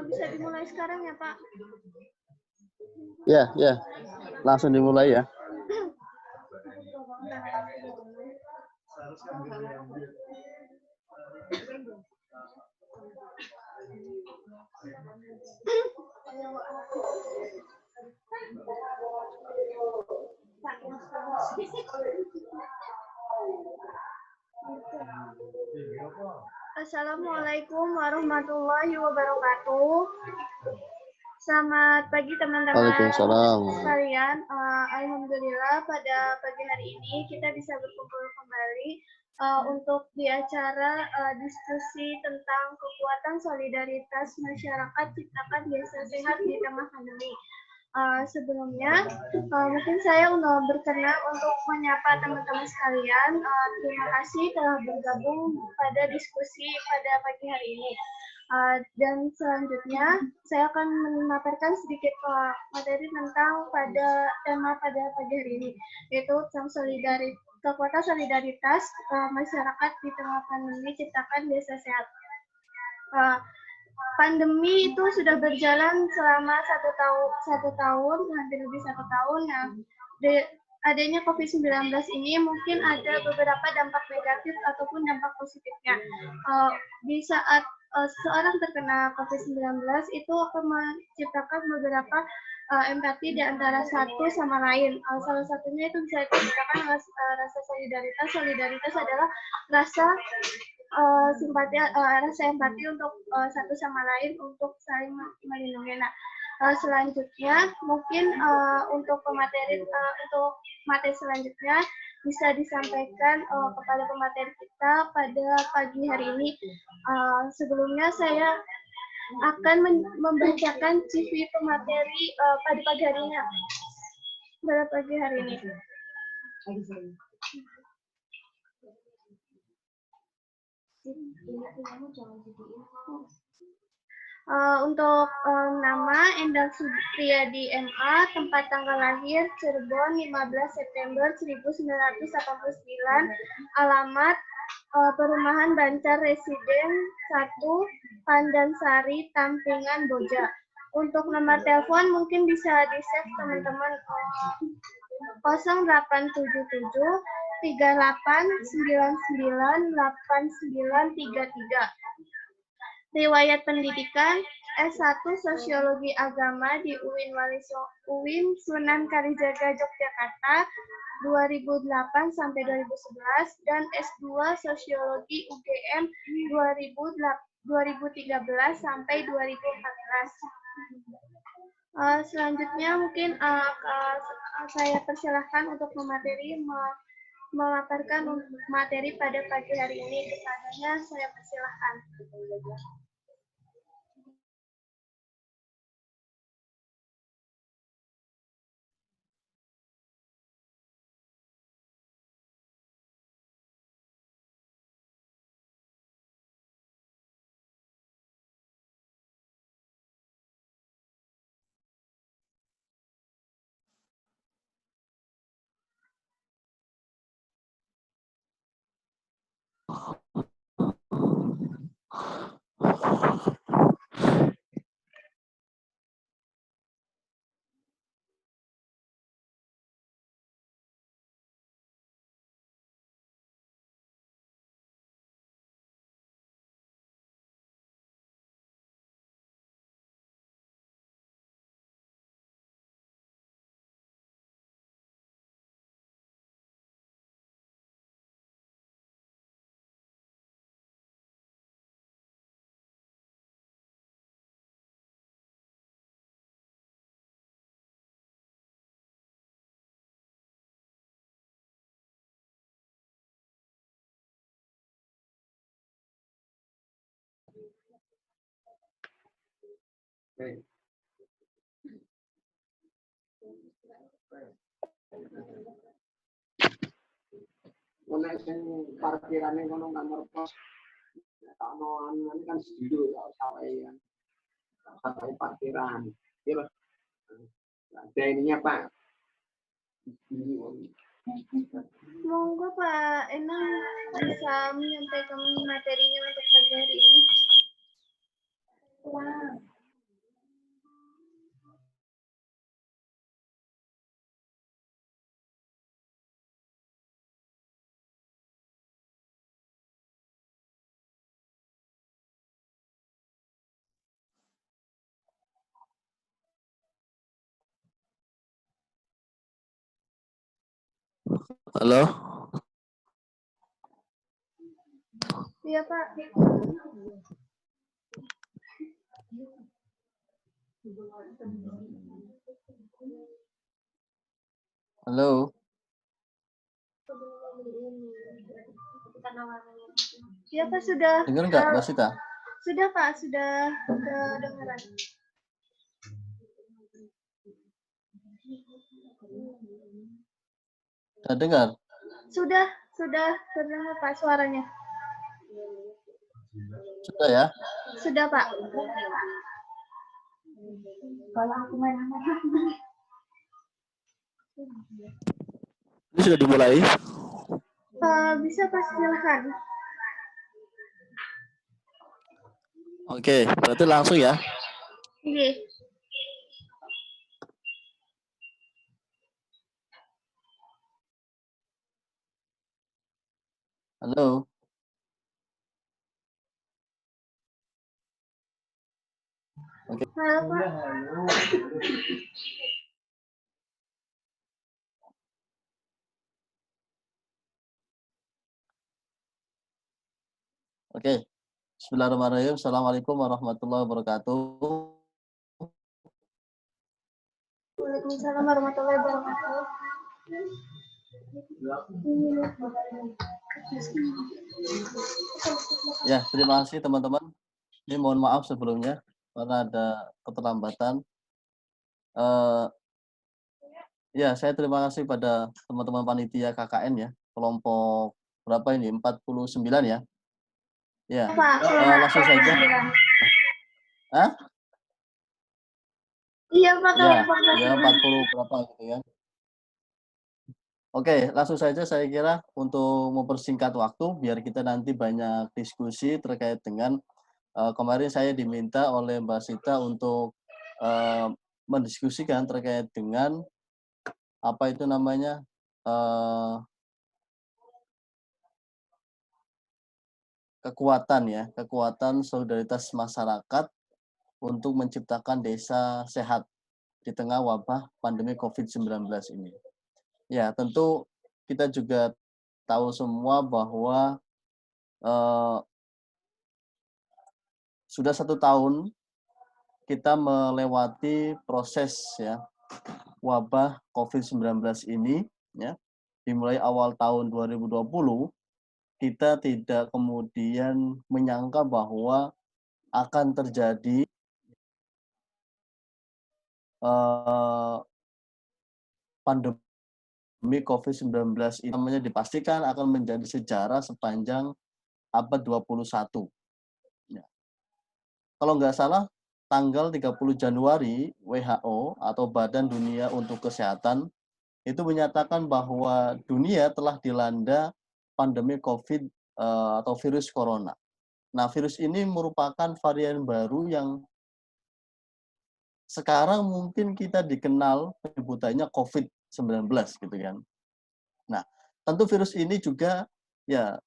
Bisa dimulai sekarang ya, Pak? Ya, ya. Langsung dimulai ya. Assalamualaikum warahmatullahi wabarakatuh. Selamat pagi teman-teman sekalian. Alhamdulillah pada pagi hari ini kita bisa berkumpul kembali untuk di acara diskusi tentang kekuatan solidaritas masyarakat ciptakan desa sehat di tengah pandemi. Sebelumnya, mungkin saya berkenan untuk menyapa teman-teman sekalian. Terima kasih telah bergabung pada diskusi pada pagi hari ini. Dan selanjutnya, saya akan memaparkan sedikit materi tentang tema pada pagi hari ini, yaitu tentang kekuatan solidaritas masyarakat di tengah pandemi ciptakan desa sehat. Pandemi itu sudah berjalan selama satu tahun, hampir lebih 1 tahun. Nah, adanya COVID-19 ini mungkin ada beberapa dampak negatif ataupun dampak positifnya. Di saat seorang terkena COVID-19 itu akan menciptakan beberapa empati di antara satu sama lain. Salah satunya itu bisa dikatakan rasa solidaritas. Solidaritas adalah rasa simpati, rasa empati untuk satu sama lain untuk saling melindungi. Nah, selanjutnya mungkin untuk materi selanjutnya bisa disampaikan kepada pemateri kita pada pagi hari ini. Sebelumnya saya akan membacakan CV pemateri pada pagi hari ini. Untuk nama Endang Supriyadi MA, tempat tanggal lahir Cirebon 15 September 1989, alamat Perumahan Bancar Residen 1, Pandansari, Tampingan, Boja. Untuk nomor telepon mungkin bisa di-save teman-teman 0877 3899 8933. Riwayat pendidikan S1 Sosiologi Agama di UIN Sunan Kalijaga Yogyakarta 2008 sampai 2011 dan S2 Sosiologi UGM 2013 sampai 2014. Selanjutnya mungkin saya persilahkan untuk memaparkan materi pada pagi hari ini. Kepadanya saya persilahkan. Nek sing parkirane ngono nomor pos ono anu kan sedulur sampai parkiran. Iya, Pak. Ada ininya, Pak. Monggo Pak Enang bisa menyampaikan materinya untuk pagi hari ini. Halo, Iya Pak. halo, Iya Pak sudah. dengar nggak Mbak Sita? Sudah Pak, sudah kedengaran. Sudah dengar? Sudah terdengar Pak suaranya. Sudah ya? Sudah Pak. Kalau aku main Ini sudah dimulai? bisa Pak silakan. Oke, berarti langsung ya. Oke. Halo, oke. Halo Pak. Oke. Bismillahirrahmanirrahim. Assalamualaikum warahmatullahi wabarakatuh. Waalaikumsalam warahmatullahi wabarakatuh. Ya, terima kasih teman-teman. Ini mohon maaf sebelumnya karena ada keterlambatan. Ya, saya terima kasih pada teman-teman panitia KKN ya, kelompok berapa ini? 49 ya. Ya, Pak, langsung saja. Hah? Iya Pak, Ya, kelompok ya 40 berapa gitu ya. Oke, langsung saja saya kira untuk mempersingkat waktu biar kita nanti banyak diskusi terkait dengan kemarin saya diminta oleh Mbak Sita untuk mendiskusikan terkait dengan apa itu namanya kekuatan solidaritas masyarakat untuk menciptakan desa sehat di tengah wabah pandemi COVID-19 ini. Ya, tentu kita juga tahu semua bahwa sudah 1 tahun kita melewati proses ya wabah COVID-19 ini ya. Dimulai awal tahun 2020 kita tidak kemudian menyangka bahwa akan terjadi pandemi COVID-19 ini namanya dipastikan akan menjadi sejarah sepanjang abad 21. Ya. Kalau nggak salah, tanggal 30 Januari, WHO atau Badan Dunia untuk Kesehatan itu menyatakan bahwa dunia telah dilanda pandemi COVID atau virus corona. Nah, virus ini merupakan varian baru yang sekarang mungkin kita dikenal penyebutannya COVID-19 gitu kan. Nah, tentu virus ini juga ya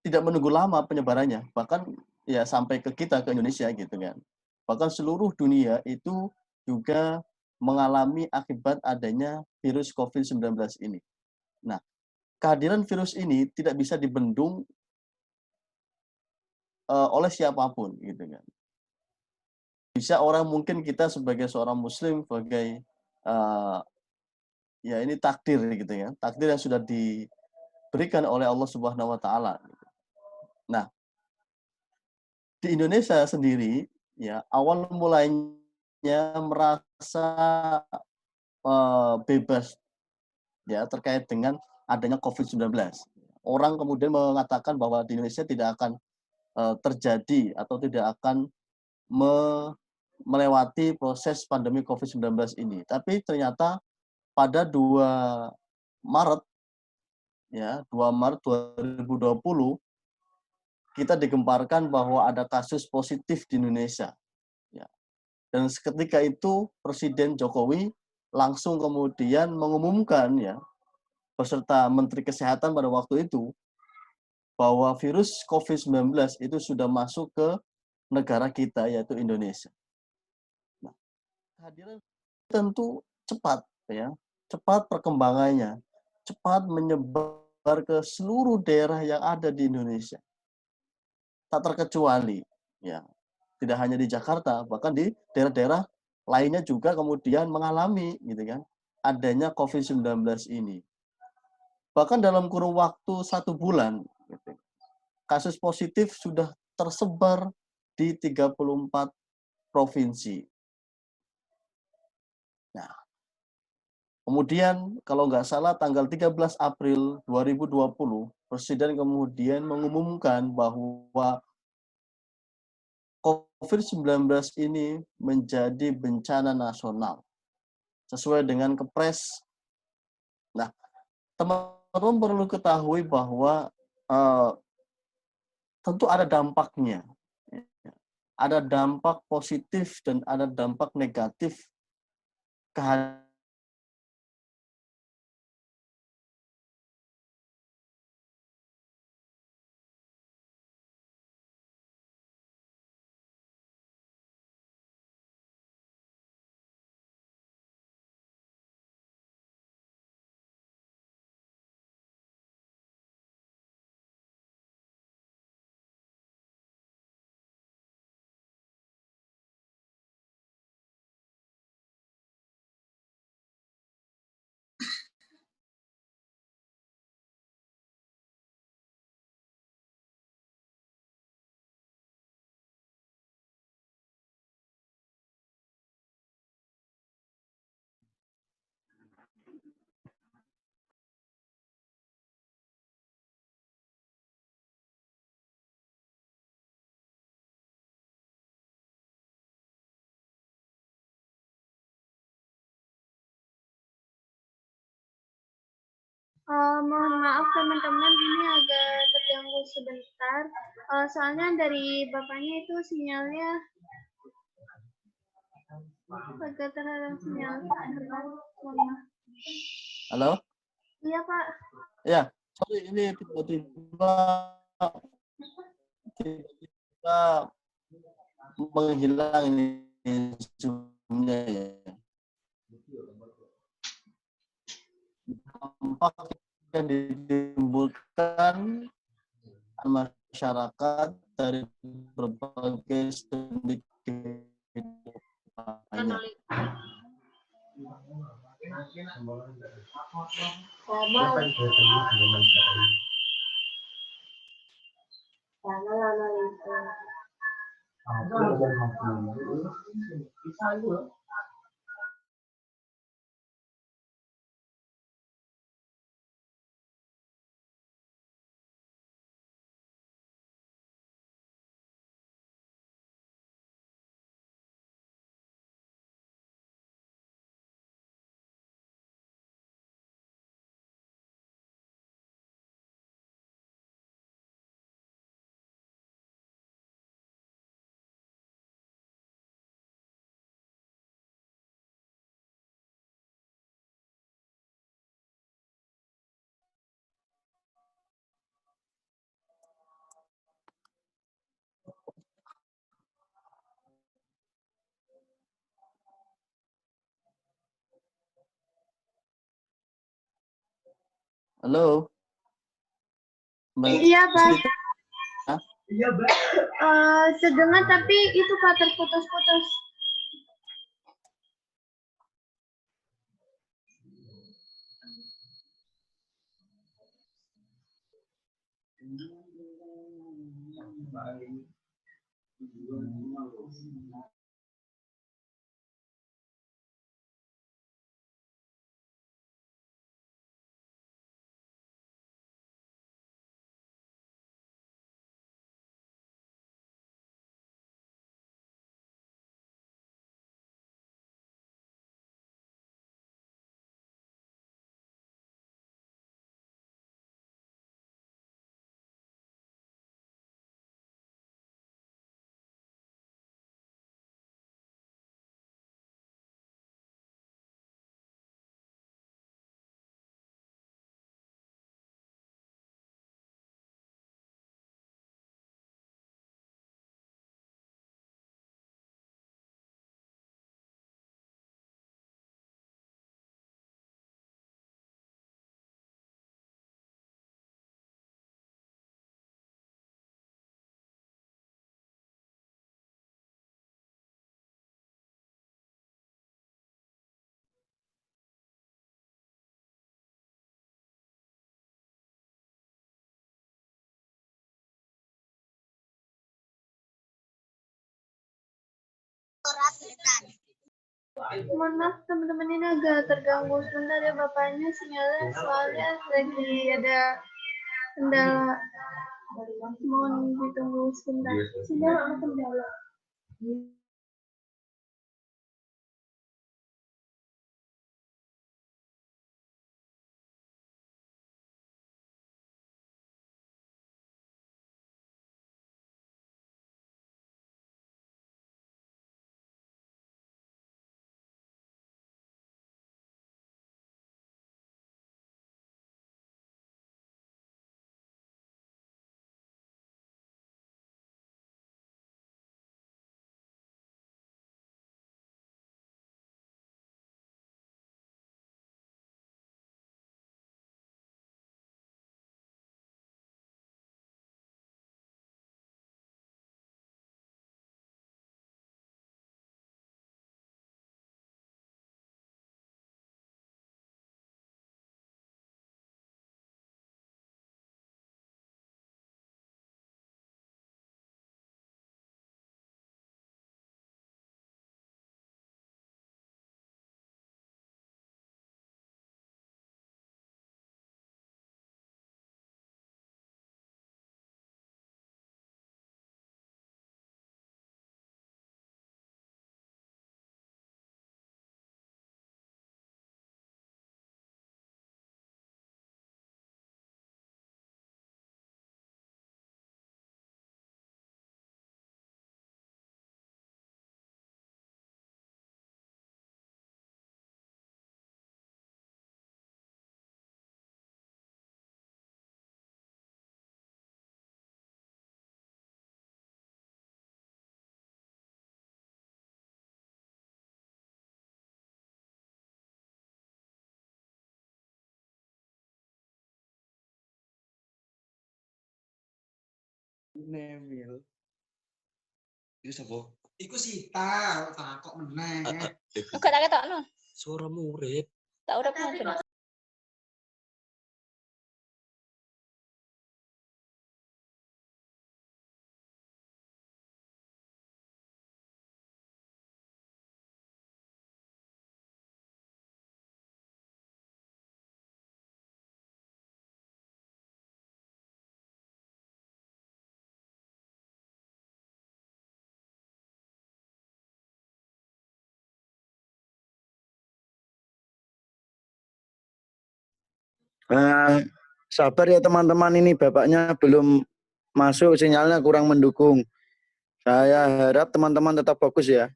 tidak menunggu lama penyebarannya, bahkan ya sampai ke kita, ke Indonesia gitu kan. Bahkan seluruh dunia itu juga mengalami akibat adanya virus COVID-19 ini. Nah, kehadiran virus ini tidak bisa dibendung oleh siapapun gitu kan. Bisa orang mungkin kita sebagai seorang muslim sebagai ya ini takdir gitu ya. Takdir yang sudah diberikan oleh Allah Subhanahu wa taala. Nah, di Indonesia sendiri ya awal mulainya merasa bebas ya terkait dengan adanya COVID-19. Orang kemudian mengatakan bahwa di Indonesia tidak akan terjadi atau tidak akan melewati proses pandemi COVID-19 ini. Tapi ternyata pada 2 Maret, ya 2 Maret 2020, kita digemparkan bahwa ada kasus positif di Indonesia. Ya. Dan seketika itu Presiden Jokowi langsung kemudian mengumumkan, ya, beserta Menteri Kesehatan pada waktu itu, bahwa virus COVID-19 itu sudah masuk ke negara kita, yaitu Indonesia. Nah, kehadiran tentu cepat, ya, cepat perkembangannya, cepat menyebar ke seluruh daerah yang ada di Indonesia, tak terkecuali, ya, tidak hanya di Jakarta, bahkan di daerah-daerah lainnya juga kemudian mengalami, gitu kan, adanya COVID-19 ini. Bahkan dalam kurun waktu 1 bulan, gitu, kasus positif sudah tersebar di 34 provinsi. Nah, kemudian kalau nggak salah tanggal 13 April 2020, Presiden kemudian mengumumkan bahwa COVID-19 ini menjadi bencana nasional sesuai dengan Kepres. Nah, teman-teman perlu ketahui bahwa tentu ada dampaknya. Ada dampak positif dan ada dampak negatif kehadiran. Mohon maaf teman-teman, ini agak terganggu sebentar. Soalnya dari bapaknya itu sinyalnya agak terhalang sinyal. Bentar, mohon maaf. Halo? Iya Pak. Ya, sorry ini tiba-tiba menghilang ini Zoom-nya, ya. Dampak yang ditimbulkan masyarakat dari berbagai segi kehidupannya. Halo, Mbak Iya Pak. Siti? Hah? Terdengar tapi itu Pak terputus-putus. Mohon maaf teman-teman, ini agak terganggu sebentar ya bapaknya, sinyalnya soalnya lagi ada kendala. Mohon ditunggu sebentar. Sinyal ada kendala. Nemil. Iku sapa? Iku Sita, kok meneh. Enggak tak ketokno. Suara murid. Tak urip mungkin. Sabar ya teman-teman, ini bapaknya belum masuk, sinyalnya kurang mendukung. Saya harap teman-teman tetap fokus ya.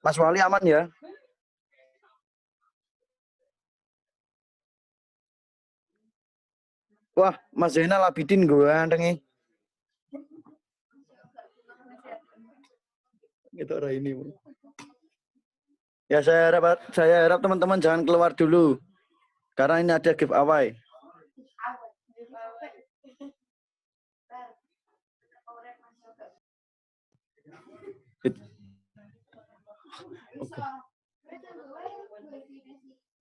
Mas Wali aman ya? Wah, Mas Zainal Abidin gue antengi. Gitu ini. Ya saya harap teman-teman jangan keluar dulu. Karena ini ada giveaway. Oke.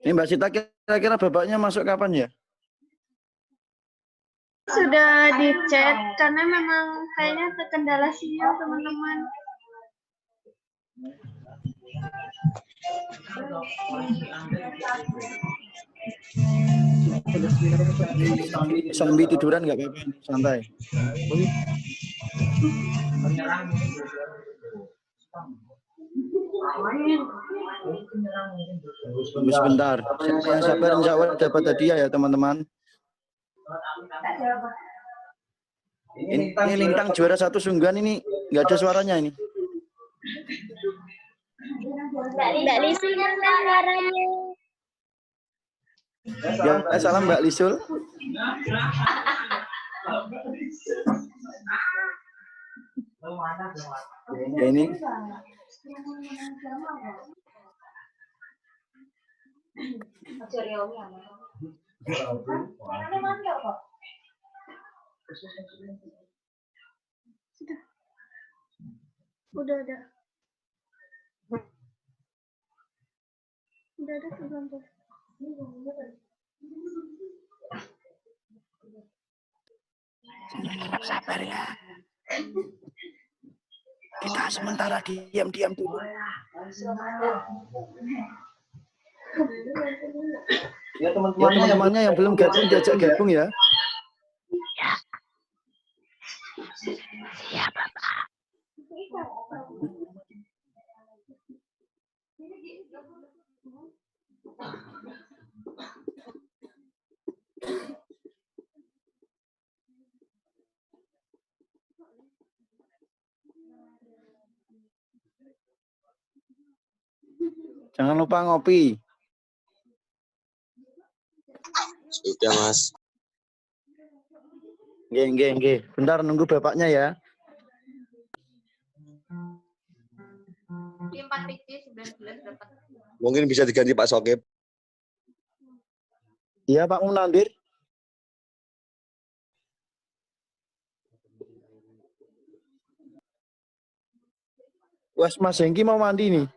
Ini Mbak Sita, kira-kira bapaknya masuk kapan ya? Sudah dicek karena memang kayaknya terkendala sinyal teman-teman. Sambil tiduran nggak apa-apa, santai. Tunggu sebentar. Siapa yang sabar, insya Allah dapat hadiah ya teman-teman. Ini Lintang juara 1 sungguhan, ini nggak ada suaranya ini. Mbak Lisul kan suaranya. Ya, salam Mbak Lisul. Ya ini. Sudah ada. Udah ada belum tuh? Sabar ya. Kita sementara diam-diam dulu. Ya Ya teman-temannya yang belum gabung diajak gabung ya. Ya Bapak. Jangan lupa ngopi. Sudah, Mas. Nggih. Bentar nunggu bapaknya ya. Di 4 PC 19 dapat. Mungkin bisa diganti Pak Sokip. Iya Pak Munandir. Wes Mas Hengki mau mandi nih.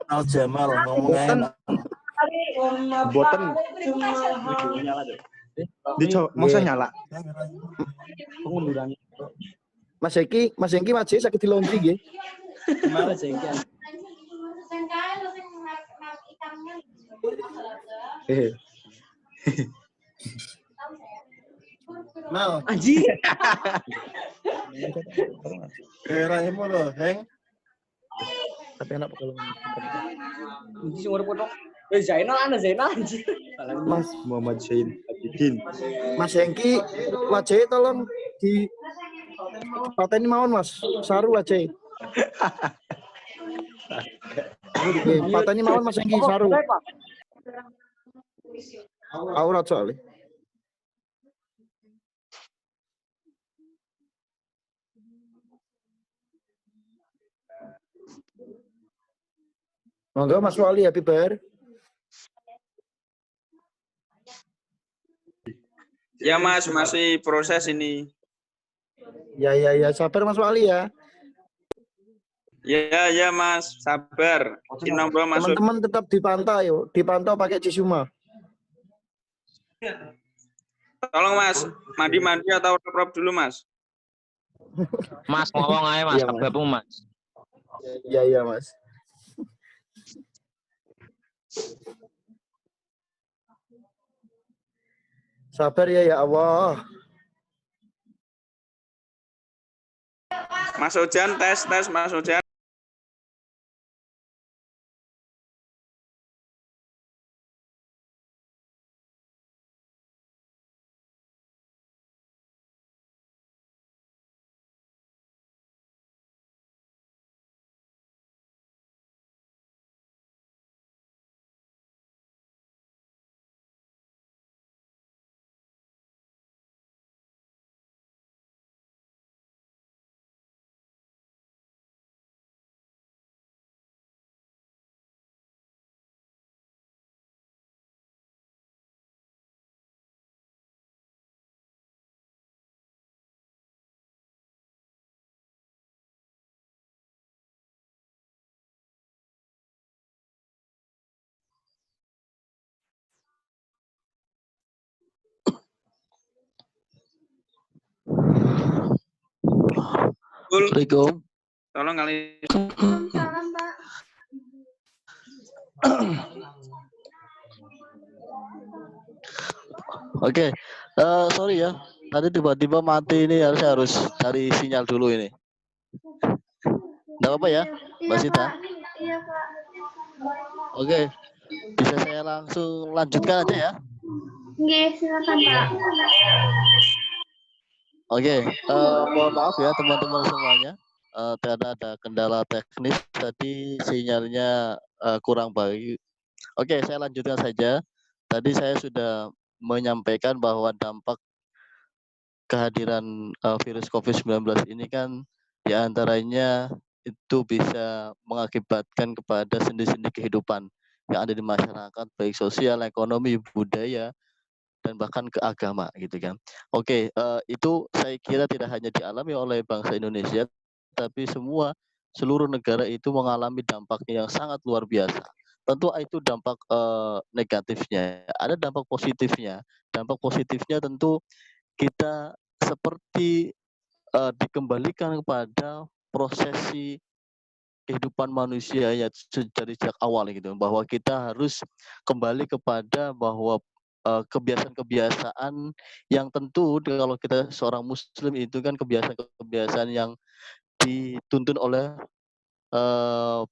Al Jamal ngomong enak. Boten. Masa nyala? Pengunduran. Mas Hengki wajib sakit di laundry nggih. Mas Hengki. Mal, Anjir. rahimmu loh, Heng. Tapi enak kalau Anjir umur potong. Zainal anjir. Mas Muhammad Zain Abidin. Mas Hengki wajib tolong di pateni mawon Mas. Saru wajib. Pateni mawon Mas Hengki saru. Aurat soalnya. Monggo Mas Wali happy bar. Ya Mas, masih proses ini. Ya sabar Mas Wali ya. Ya Mas, sabar. Nomor masuk. Teman-teman tetap dipantau pakai Cisuma. Tolong Mas, mandi atau rap dulu Mas. Mas ngomong aja Mas, Iya, Mas. gabung Mas. Iya Mas. Sabar ya Allah. Mas Ojan, tes Mas Ojan. Assalamualaikum. Tolong kali. Salam Pak. Oke, sorry ya. Tadi tiba-tiba mati ini harus cari sinyal dulu ini. Enggak apa-apa ya, Mbak Sita? Iya Pak. Oke, bisa saya langsung lanjutkan aja ya? Nggih, silakan Pak. Oke, mohon maaf ya teman-teman semuanya. Ternyata ada kendala teknis tadi sinyalnya kurang baik. Oke, saya lanjutkan saja. Tadi saya sudah menyampaikan bahwa dampak kehadiran virus COVID-19 ini kan diantaranya itu bisa mengakibatkan kepada sendi-sendi kehidupan yang ada di masyarakat, baik sosial, ekonomi, budaya, dan bahkan ke agama gitu kan. Oke, itu saya kira tidak hanya dialami oleh bangsa Indonesia, tapi semua seluruh negara itu mengalami dampaknya yang sangat luar biasa. Tentu itu dampak negatifnya. Ada dampak positifnya. Dampak positifnya tentu kita seperti dikembalikan kepada prosesi kehidupan manusia ya dari sejak awal gitu, bahwa kita harus kembali kepada bahwa kebiasaan-kebiasaan yang tentu kalau kita seorang muslim itu kan kebiasaan-kebiasaan yang dituntun oleh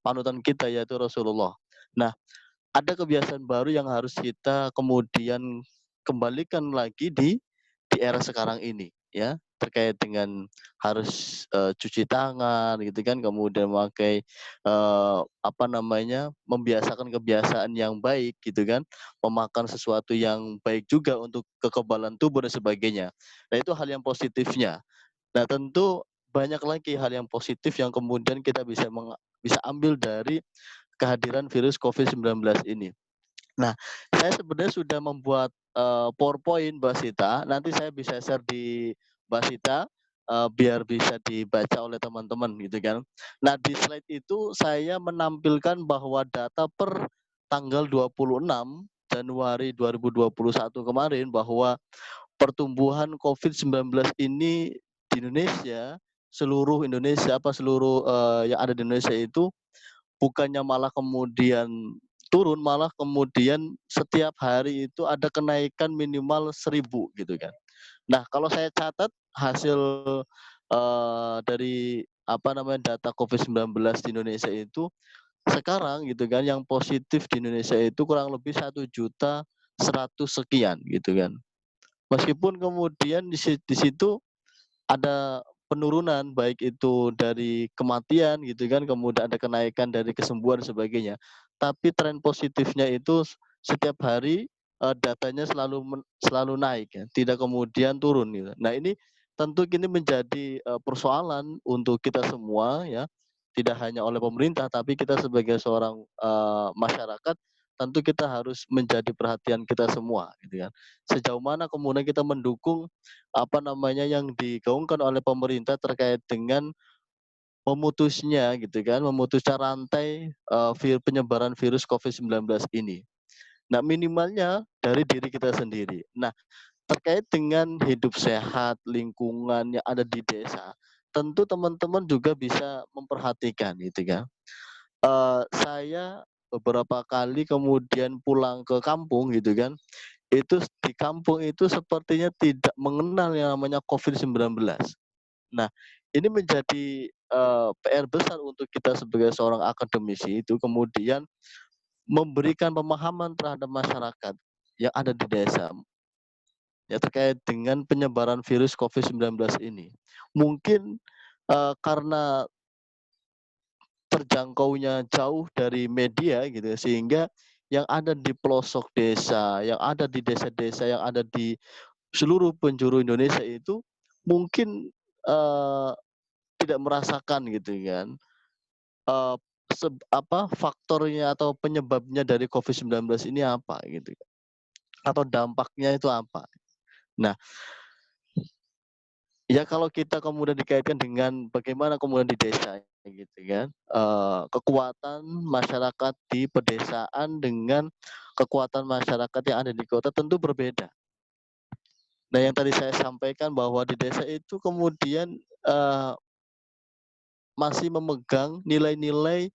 panutan kita yaitu Rasulullah. Nah, ada kebiasaan baru yang harus kita kemudian kembalikan lagi di era sekarang ini ya, terkait dengan harus cuci tangan gitu kan, kemudian memakai membiasakan kebiasaan yang baik gitu kan, memakan sesuatu yang baik juga untuk kekebalan tubuh dan sebagainya. Nah, itu hal yang positifnya. Nah, tentu banyak lagi hal yang positif yang kemudian kita bisa ambil dari kehadiran virus COVID-19 ini. Nah, saya sebenarnya sudah membuat PowerPoint Mbak Sita. Nanti saya bisa share di Mbak Sita biar bisa dibaca oleh teman-teman gitu kan. Nah, di slide itu saya menampilkan bahwa data per tanggal 26 Januari 2021 kemarin bahwa pertumbuhan COVID-19 ini di Indonesia, seluruh yang ada di Indonesia itu bukannya malah kemudian turun, malah kemudian setiap hari itu ada kenaikan minimal 1.000 gitu kan. Nah, kalau saya catat hasil dari data COVID-19 di Indonesia itu sekarang gitu kan, yang positif di Indonesia itu kurang lebih 1.100.000 sekian gitu kan. Meskipun kemudian di situ ada penurunan baik itu dari kematian gitu kan, kemudian ada kenaikan dari kesembuhan dan sebagainya. Tapi tren positifnya itu setiap hari datanya selalu naik ya, tidak kemudian turun gitu. Nah, ini tentu kini menjadi persoalan untuk kita semua ya. Tidak hanya oleh pemerintah tapi kita sebagai seorang masyarakat tentu kita harus menjadi perhatian kita semua gitu kan. Sejauh mana kemudian kita mendukung yang digaungkan oleh pemerintah terkait dengan memutusnya gitu kan, memutusnya rantai penyebaran virus COVID-19 ini. Nah, minimalnya dari diri kita sendiri. Nah, terkait dengan hidup sehat, lingkungan yang ada di desa, tentu teman-teman juga bisa memperhatikan gitu kan. Saya beberapa kali kemudian pulang ke kampung gitu kan, itu di kampung itu sepertinya tidak mengenal yang namanya COVID-19. Nah, ini menjadi PR besar untuk kita sebagai seorang akademisi itu kemudian memberikan pemahaman terhadap masyarakat yang ada di desa ya terkait dengan penyebaran virus COVID-19 ini. Mungkin karena terjangkaunya jauh dari media gitu sehingga yang ada di pelosok desa, yang ada di desa-desa, yang ada di seluruh penjuru Indonesia itu mungkin tidak merasakan gitu kan faktornya atau penyebabnya dari COVID-19 ini apa gitu atau dampaknya itu apa. Nah, ya kalau kita kemudian dikaitkan dengan bagaimana kemudian di desa gitu kan, kekuatan masyarakat di pedesaan dengan kekuatan masyarakat yang ada di kota tentu berbeda. Nah, yang tadi saya sampaikan bahwa di desa itu kemudian masih memegang nilai-nilai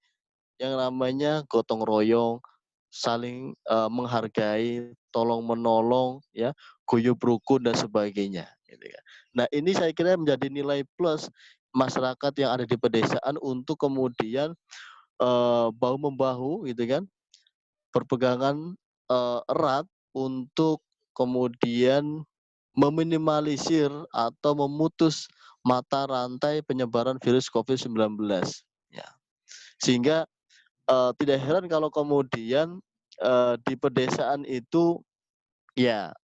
yang namanya gotong royong, saling menghargai, tolong menolong, ya, guyup rukun dan sebagainya. Gitu ya. Nah, ini saya kira menjadi nilai plus masyarakat yang ada di pedesaan untuk kemudian bahu membahu, gitu kan, berpegangan erat untuk kemudian meminimalisir atau memutus mata rantai penyebaran virus COVID-19. Ya. Sehingga tidak heran kalau kemudian di pedesaan itu ya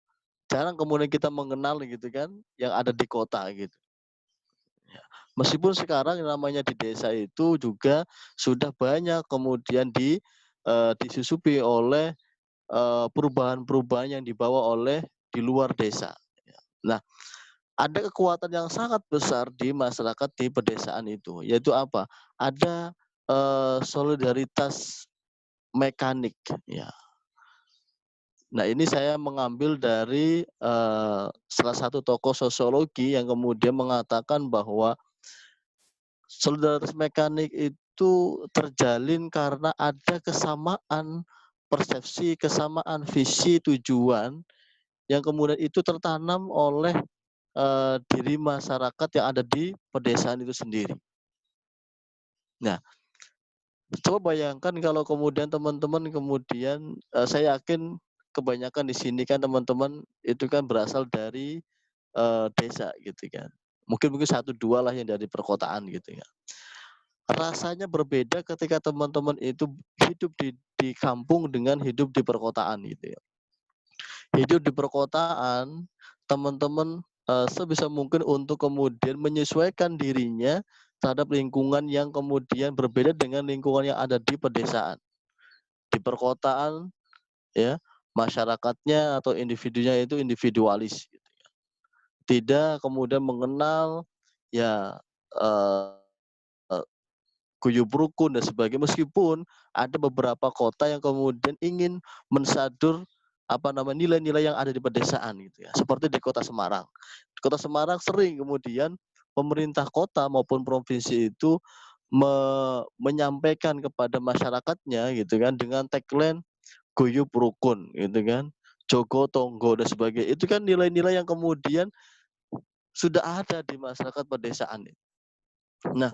jarang kemudian kita mengenal gitu kan yang ada di kota gitu. Ya. Meskipun sekarang yang namanya di desa itu juga sudah banyak kemudian disusupi oleh perubahan-perubahan yang dibawa oleh di luar desa. Nah, ada kekuatan yang sangat besar di masyarakat di pedesaan itu, yaitu apa? Ada solidaritas mekanik, ya. Nah, ini saya mengambil dari salah satu tokoh sosiologi yang kemudian mengatakan bahwa solidaritas mekanik itu terjalin karena ada kesamaan persepsi, kesamaan visi, tujuan yang kemudian itu tertanam oleh diri masyarakat yang ada di pedesaan itu sendiri. Nah, coba bayangkan kalau kemudian teman-teman kemudian saya yakin kebanyakan di sini kan teman-teman itu kan berasal dari desa gitu kan. Mungkin satu dua lah yang dari perkotaan gitu ya. Rasanya berbeda ketika teman-teman itu hidup di kampung dengan hidup di perkotaan gitu ya. Hidup di perkotaan, teman-teman sebisa mungkin untuk kemudian menyesuaikan dirinya terhadap lingkungan yang kemudian berbeda dengan lingkungan yang ada di pedesaan. Di perkotaan, ya, masyarakatnya atau individunya itu individualis, gitu ya. Tidak kemudian mengenal, ya, guyub rukun dan sebagainya, meskipun ada beberapa kota yang kemudian ingin mensadur nilai-nilai yang ada di pedesaan gitu ya. Seperti di Kota Semarang. Di Kota Semarang sering kemudian pemerintah kota maupun provinsi itu menyampaikan kepada masyarakatnya gitu kan dengan tagline guyub rukun gitu kan, jogo tonggo dan sebagainya. Itu kan nilai-nilai yang kemudian sudah ada di masyarakat pedesaan. Nah,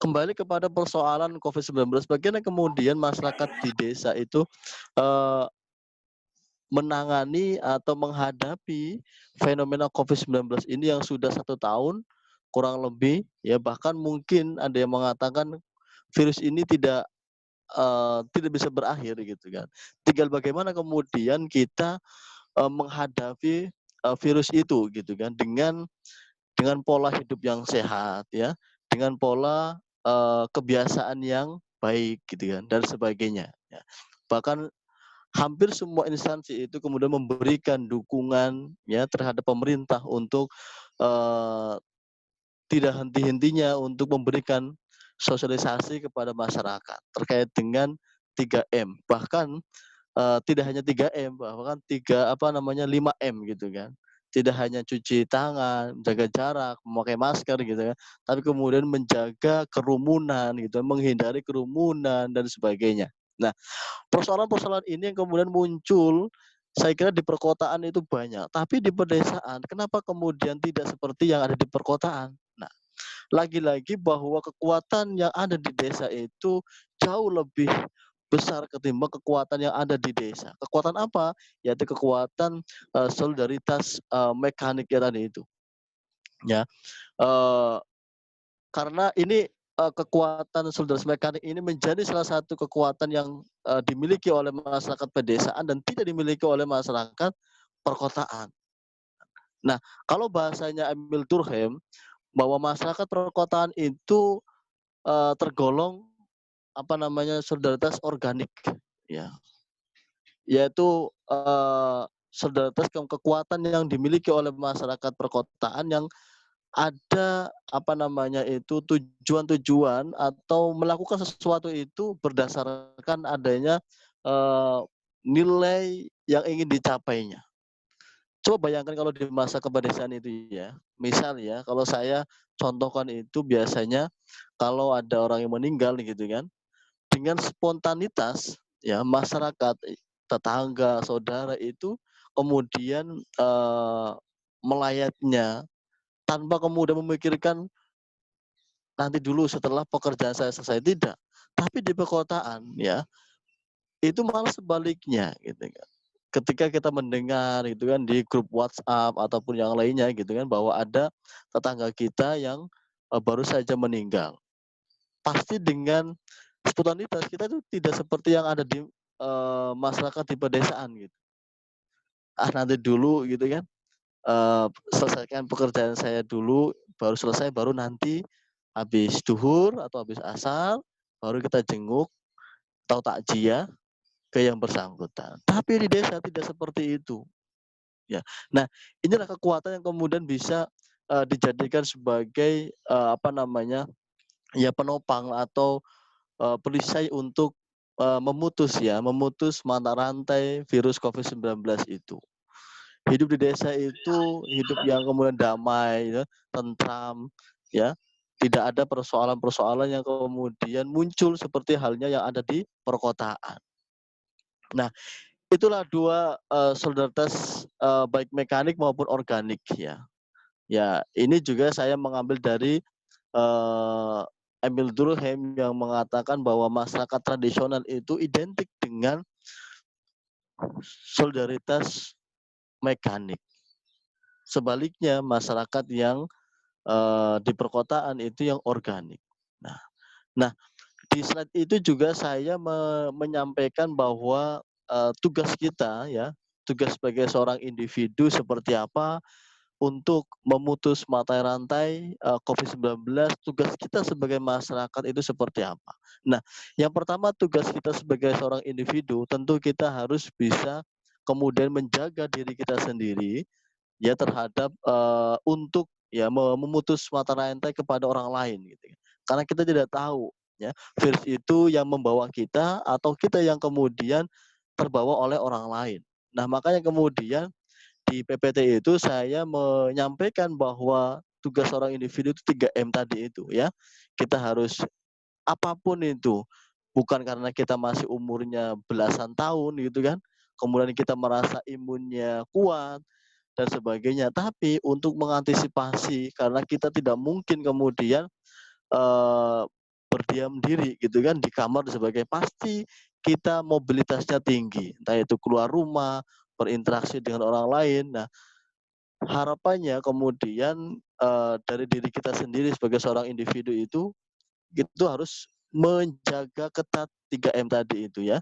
kembali kepada persoalan COVID-19, bagaimana kemudian masyarakat di desa itu menangani atau menghadapi fenomena COVID-19 ini yang sudah 1 tahun kurang lebih, ya bahkan mungkin ada yang mengatakan virus ini tidak bisa berakhir gitu kan. Tinggal bagaimana kemudian kita menghadapi virus itu gitu kan dengan pola hidup yang sehat ya, dengan pola kebiasaan yang baik gitu kan dan sebagainya ya. Bahkan hampir semua instansi itu kemudian memberikan dukungan ya terhadap pemerintah untuk tidak henti-hentinya untuk memberikan sosialisasi kepada masyarakat terkait dengan 3M. Bahkan tidak hanya 3M, bahkan 5M gitu kan. Tidak hanya cuci tangan, jaga jarak, memakai masker gitu kan, tapi kemudian menjaga kerumunan gitu, menghindari kerumunan dan sebagainya. Nah, persoalan-persoalan ini yang kemudian muncul, saya kira di perkotaan itu banyak, tapi di pedesaan kenapa kemudian tidak seperti yang ada di perkotaan? Nah, lagi-lagi bahwa kekuatan yang ada di desa itu jauh lebih besar ketimbang kekuatan yang ada di desa. Kekuatan apa? Yaitu kekuatan solidaritas mekanik ya tadi itu. Ya, karena ini kekuatan solidaritas mekanik ini menjadi salah satu kekuatan yang dimiliki oleh masyarakat pedesaan dan tidak dimiliki oleh masyarakat perkotaan. Nah, kalau bahasanya Emil Durkheim bahwa masyarakat perkotaan itu tergolong solidaritas organik ya, yaitu solidaritas kekuatan yang dimiliki oleh masyarakat perkotaan yang ada tujuan-tujuan atau melakukan sesuatu itu berdasarkan adanya nilai yang ingin dicapainya. Coba bayangkan kalau di masa kepedesaan itu ya, misal ya, kalau saya contohkan itu biasanya kalau ada orang yang meninggal gitu kan, dengan spontanitas ya masyarakat, tetangga, saudara itu kemudian melayatnya tanpa kemudian memikirkan nanti dulu setelah pekerjaan saya selesai, tidak. Tapi di perkotaan ya itu malah sebaliknya gitu kan. Ketika kita mendengar gitu kan di grup WhatsApp ataupun yang lainnya gitu kan bahwa ada tetangga kita yang baru saja meninggal. Pasti dengan spontanitas kita itu tidak seperti yang ada di masyarakat di pedesaan gitu. Nanti dulu gitu kan. Selesaikan pekerjaan saya dulu, baru selesai, baru nanti habis duhur atau habis asar baru kita jenguk atau takjiah ke yang bersangkutan. Tapi di desa tidak seperti itu. Ya. Nah, inilah kekuatan yang kemudian bisa dijadikan sebagai apa namanya, ya penopang atau perisai untuk memutus mata rantai virus COVID-19 itu. Hidup di desa itu hidup yang kemudian damai, ya, tentram, ya. Tidak ada persoalan-persoalan yang kemudian muncul seperti halnya yang ada di perkotaan. Nah, itulah dua solidaritas baik mekanik maupun organik ya. Ya, ini juga saya mengambil dari Emil Durkheim yang mengatakan bahwa masyarakat tradisional itu identik dengan solidaritas mekanik. Sebaliknya masyarakat yang di perkotaan itu yang organik. Nah, di slide itu juga saya menyampaikan bahwa tugas kita ya, tugas sebagai seorang individu seperti apa untuk memutus mata rantai COVID-19, tugas kita sebagai masyarakat itu seperti apa. Nah, yang pertama tugas kita sebagai seorang individu, tentu kita harus bisa kemudian menjaga diri kita sendiri ya terhadap untuk ya memutus mata rantai kepada orang lain gitu ya. Karena kita tidak tahu ya virus itu yang membawa kita atau kita yang kemudian terbawa oleh orang lain. Nah, makanya kemudian di PPT itu saya menyampaikan bahwa tugas seorang individu itu 3M tadi itu ya. Kita harus apapun itu, bukan karena kita masih umurnya belasan tahun gitu kan, kemudian kita merasa imunnya kuat dan sebagainya, tapi untuk mengantisipasi karena kita tidak mungkin kemudian berdiam diri gitu kan di kamar dan sebagainya, pasti kita mobilitasnya tinggi, entah itu keluar rumah, berinteraksi dengan orang lain. Nah, harapannya kemudian dari diri kita sendiri sebagai seorang individu itu harus menjaga ketat 3M tadi itu ya.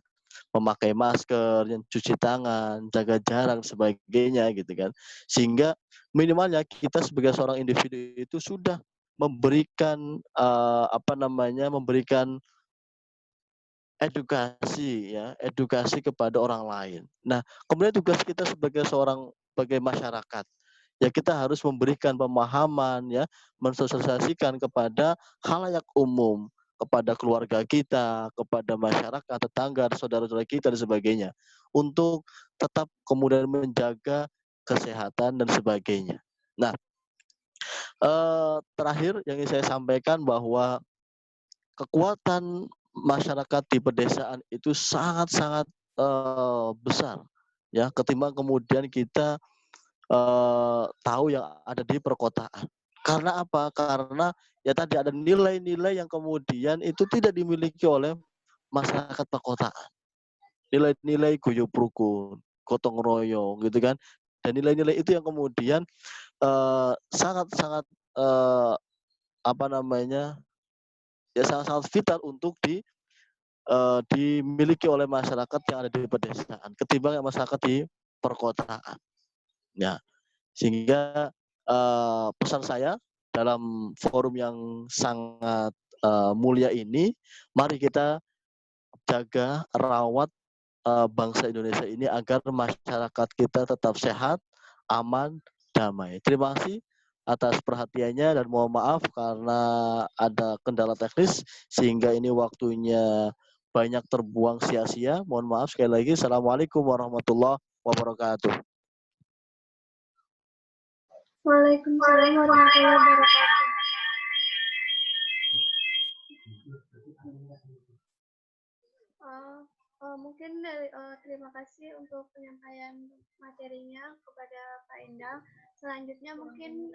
Memakai masker, cuci tangan, jaga jarak, sebagainya gitu kan. Sehingga minimalnya kita sebagai seorang individu itu sudah memberikan memberikan edukasi kepada orang lain. Nah, kemudian tugas kita sebagai masyarakat, ya kita harus memberikan pemahaman ya, mensosialisasikan kepada khalayak umum, kepada keluarga kita, kepada masyarakat, tetangga, saudara-saudara kita dan sebagainya, untuk tetap kemudian menjaga kesehatan dan sebagainya. Nah, terakhir yang ingin saya sampaikan bahwa kekuatan masyarakat di pedesaan itu sangat-sangat besar ya ketimbang kemudian kita tahu yang ada di perkotaan. Karena apa? Karena ya tadi ada nilai-nilai yang kemudian itu tidak dimiliki oleh masyarakat perkotaan. Nilai-nilai guyub rukun, gotong royong gitu kan. Dan nilai-nilai itu yang kemudian sangat-sangat ya sangat-sangat vital untuk dimiliki oleh masyarakat yang ada di pedesaan ketimbang masyarakat di perkotaan. Ya, sehingga pesan saya dalam forum yang sangat mulia ini, mari kita jaga, rawat bangsa Indonesia ini agar masyarakat kita tetap sehat, aman, damai. Terima kasih atas perhatiannya dan mohon maaf karena ada kendala teknis sehingga ini waktunya banyak terbuang sia-sia. Mohon maaf sekali lagi. Assalamualaikum warahmatullahi wabarakatuh. Waalaikumsalam warahmatullahi wabarakatuh. Mungkin terima kasih untuk penyampaian materinya kepada Pak Endang. Selanjutnya mungkin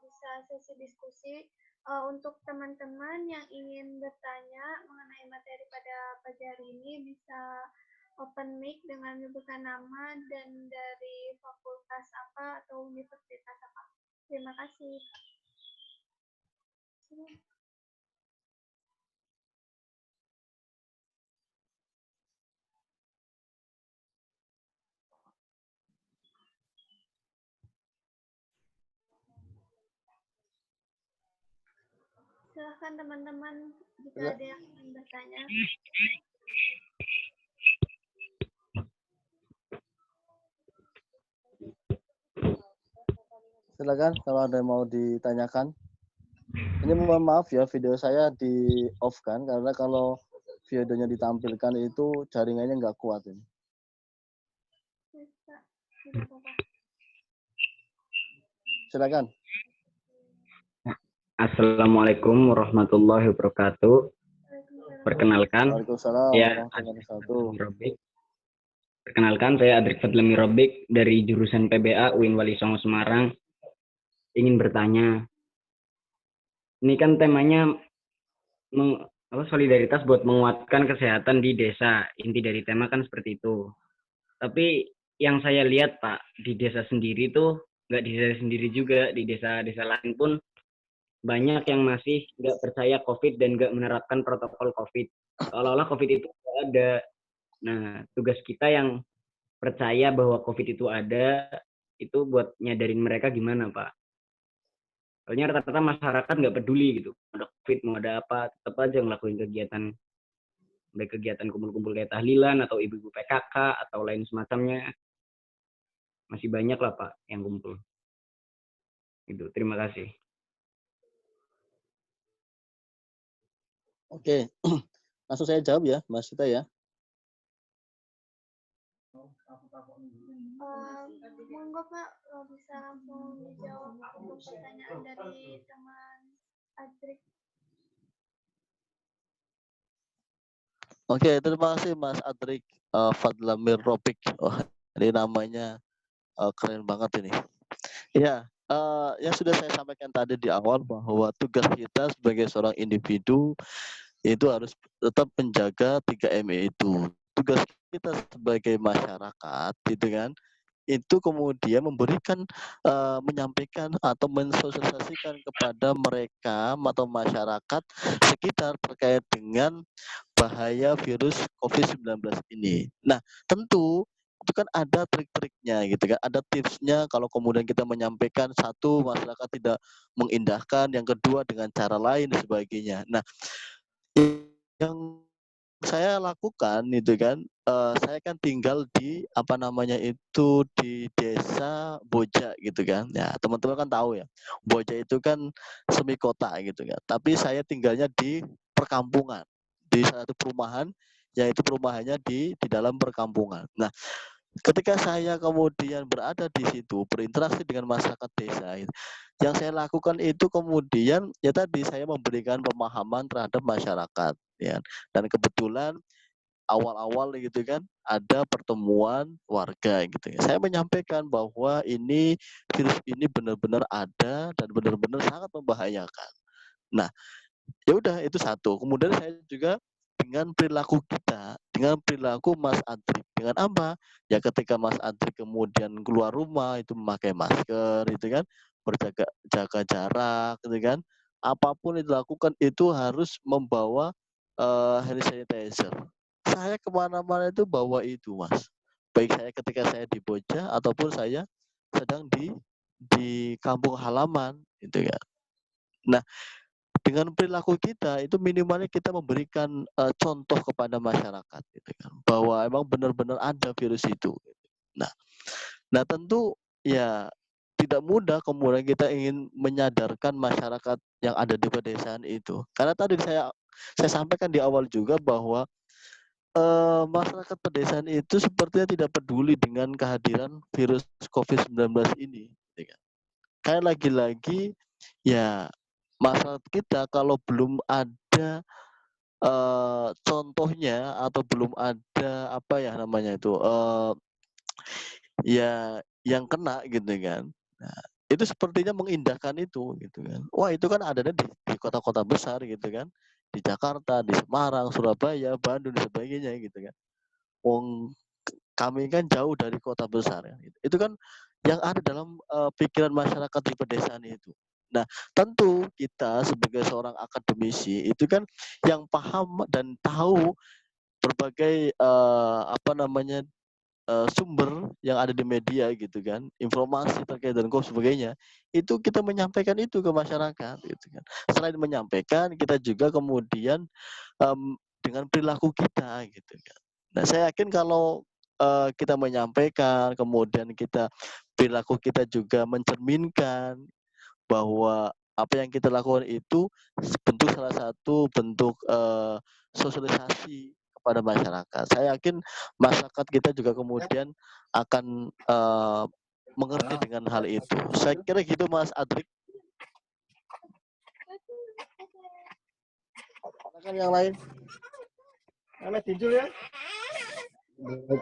bisa sesi diskusi untuk teman-teman yang ingin bertanya mengenai materi pada pagi hari ini bisa open mic dengan menyebutkan nama dan dari fakultas apa atau universitas apa. Terima kasih. Silahkan teman-teman jika ada yang ingin bertanya. Silakan kalau ada yang mau ditanyakan. Ini mohon maaf ya, video saya di off kan, karena kalau videonya ditampilkan itu jaringannya nggak kuat ini. Bisa. Tidak apa-apa. Silakan. Assalamualaikum warahmatullahi wabarakatuh. Waalaikumsalam. Perkenalkan, Waalaikumsalam saya warahmatullahi wabarakatuh. Robik. Perkenalkan, saya Adrik Fadlami Robik dari jurusan PBA UIN Wali Songo Semarang. Ingin bertanya, ini kan temanya solidaritas buat menguatkan kesehatan di desa. Inti dari tema kan seperti itu. Tapi yang saya lihat Pak, di desa sendiri tuh, nggak di desa sendiri juga, di desa-desa lain pun banyak yang masih nggak percaya COVID dan nggak menerapkan protokol COVID. Seolah-olah COVID itu nggak ada. Nah, tugas kita yang percaya bahwa COVID itu ada, itu buat nyadarin mereka gimana, Pak? Soalnya rata-rata masyarakat nggak peduli gitu. Ada COVID, mau ada apa, tetap aja ngelakuin kegiatan. Baik kegiatan kumpul-kumpul kayak tahlilan, atau ibu-ibu PKK, atau lain semacamnya. Masih banyak lah, Pak, yang kumpul. Gitu. Terima kasih. Oke, langsung saya jawab ya, Mas Sita ya. Monggo Pak, bisa langsung dijawab untuk pertanyaan dari teman Adrik. Oke, terima kasih Mas Adrik Fadlamir Robik. Oh, ini namanya keren banget ini. Ya, yang sudah saya sampaikan tadi di awal bahwa tugas kita sebagai seorang individu itu harus tetap menjaga 3M itu. Tugas kita sebagai masyarakat, gitu kan, itu kemudian memberikan, menyampaikan atau mensosialisasikan kepada mereka atau masyarakat sekitar terkait dengan bahaya virus COVID-19 ini. Nah, tentu itu kan ada trik-triknya gitu kan, ada tipsnya kalau kemudian kita menyampaikan, satu, masyarakat tidak mengindahkan, yang kedua dengan cara lain dan sebagainya. Nah, yang saya lakukan itu kan, saya kan tinggal di apa namanya itu di desa Boja gitu kan. Ya, teman-teman kan tahu ya. Boja itu kan semi kota gitu kan. Tapi saya tinggalnya di perkampungan, di satu perumahan, yaitu perumahannya di dalam perkampungan. Nah, ketika saya kemudian berada di situ, berinteraksi dengan masyarakat desa, yang saya lakukan itu kemudian ya tadi saya memberikan pemahaman terhadap masyarakat, ya. Dan kebetulan awal-awal gitu kan ada pertemuan warga gitu ya. Saya menyampaikan bahwa ini virus ini benar-benar ada dan benar-benar sangat membahayakan. Nah, ya udah itu satu. Kemudian saya juga dengan perilaku kita, dengan perilaku Mas Adrik, dengan apa? Ya ketika Mas Adrik kemudian keluar rumah itu memakai masker, gitu kan, jaga jarak, gitu kan. Apapun itu lakukan itu harus membawa hand sanitizer. Saya kemana-mana itu bawa itu, Mas. Baik saya ketika saya di Boja ataupun saya sedang di kampung halaman, gitu kan. Nah, dengan perilaku kita itu minimalnya kita memberikan contoh kepada masyarakat gitu kan, bahwa emang benar-benar ada virus itu. Nah, nah tentu ya tidak mudah kemudian kita ingin menyadarkan masyarakat yang ada di pedesaan itu. Karena tadi saya sampaikan di awal juga bahwa masyarakat pedesaan itu sepertinya tidak peduli dengan kehadiran virus COVID-19 ini. Gitu kan. Kayak lagi-lagi ya masyarakat kita kalau belum ada contohnya atau belum ada apa ya namanya itu ya yang kena gitu kan. Nah, itu sepertinya mengindahkan itu gitu kan. Wah, itu kan adanya di kota-kota besar gitu kan. Di Jakarta, di Semarang, Surabaya, Bandung dan sebagainya gitu kan. Wong kami kan jauh dari kota besar kan. Itu kan yang ada dalam pikiran masyarakat di pedesaan itu. Nah, tentu kita sebagai seorang akademisi itu kan yang paham dan tahu berbagai apa namanya sumber yang ada di media gitu kan, informasi terkait dan sebagainya, itu kita menyampaikan itu ke masyarakat gitu kan. Selain menyampaikan, kita juga kemudian dengan perilaku kita gitu kan. Nah, saya yakin kalau kita menyampaikan, kemudian perilaku kita juga mencerminkan bahwa apa yang kita lakukan itu salah satu bentuk sosialisasi kepada masyarakat. Saya yakin masyarakat kita juga kemudian akan mengerti dengan hal itu. Saya kira gitu, Mas Adrik. Silakan yang lain. Mana tidur ya?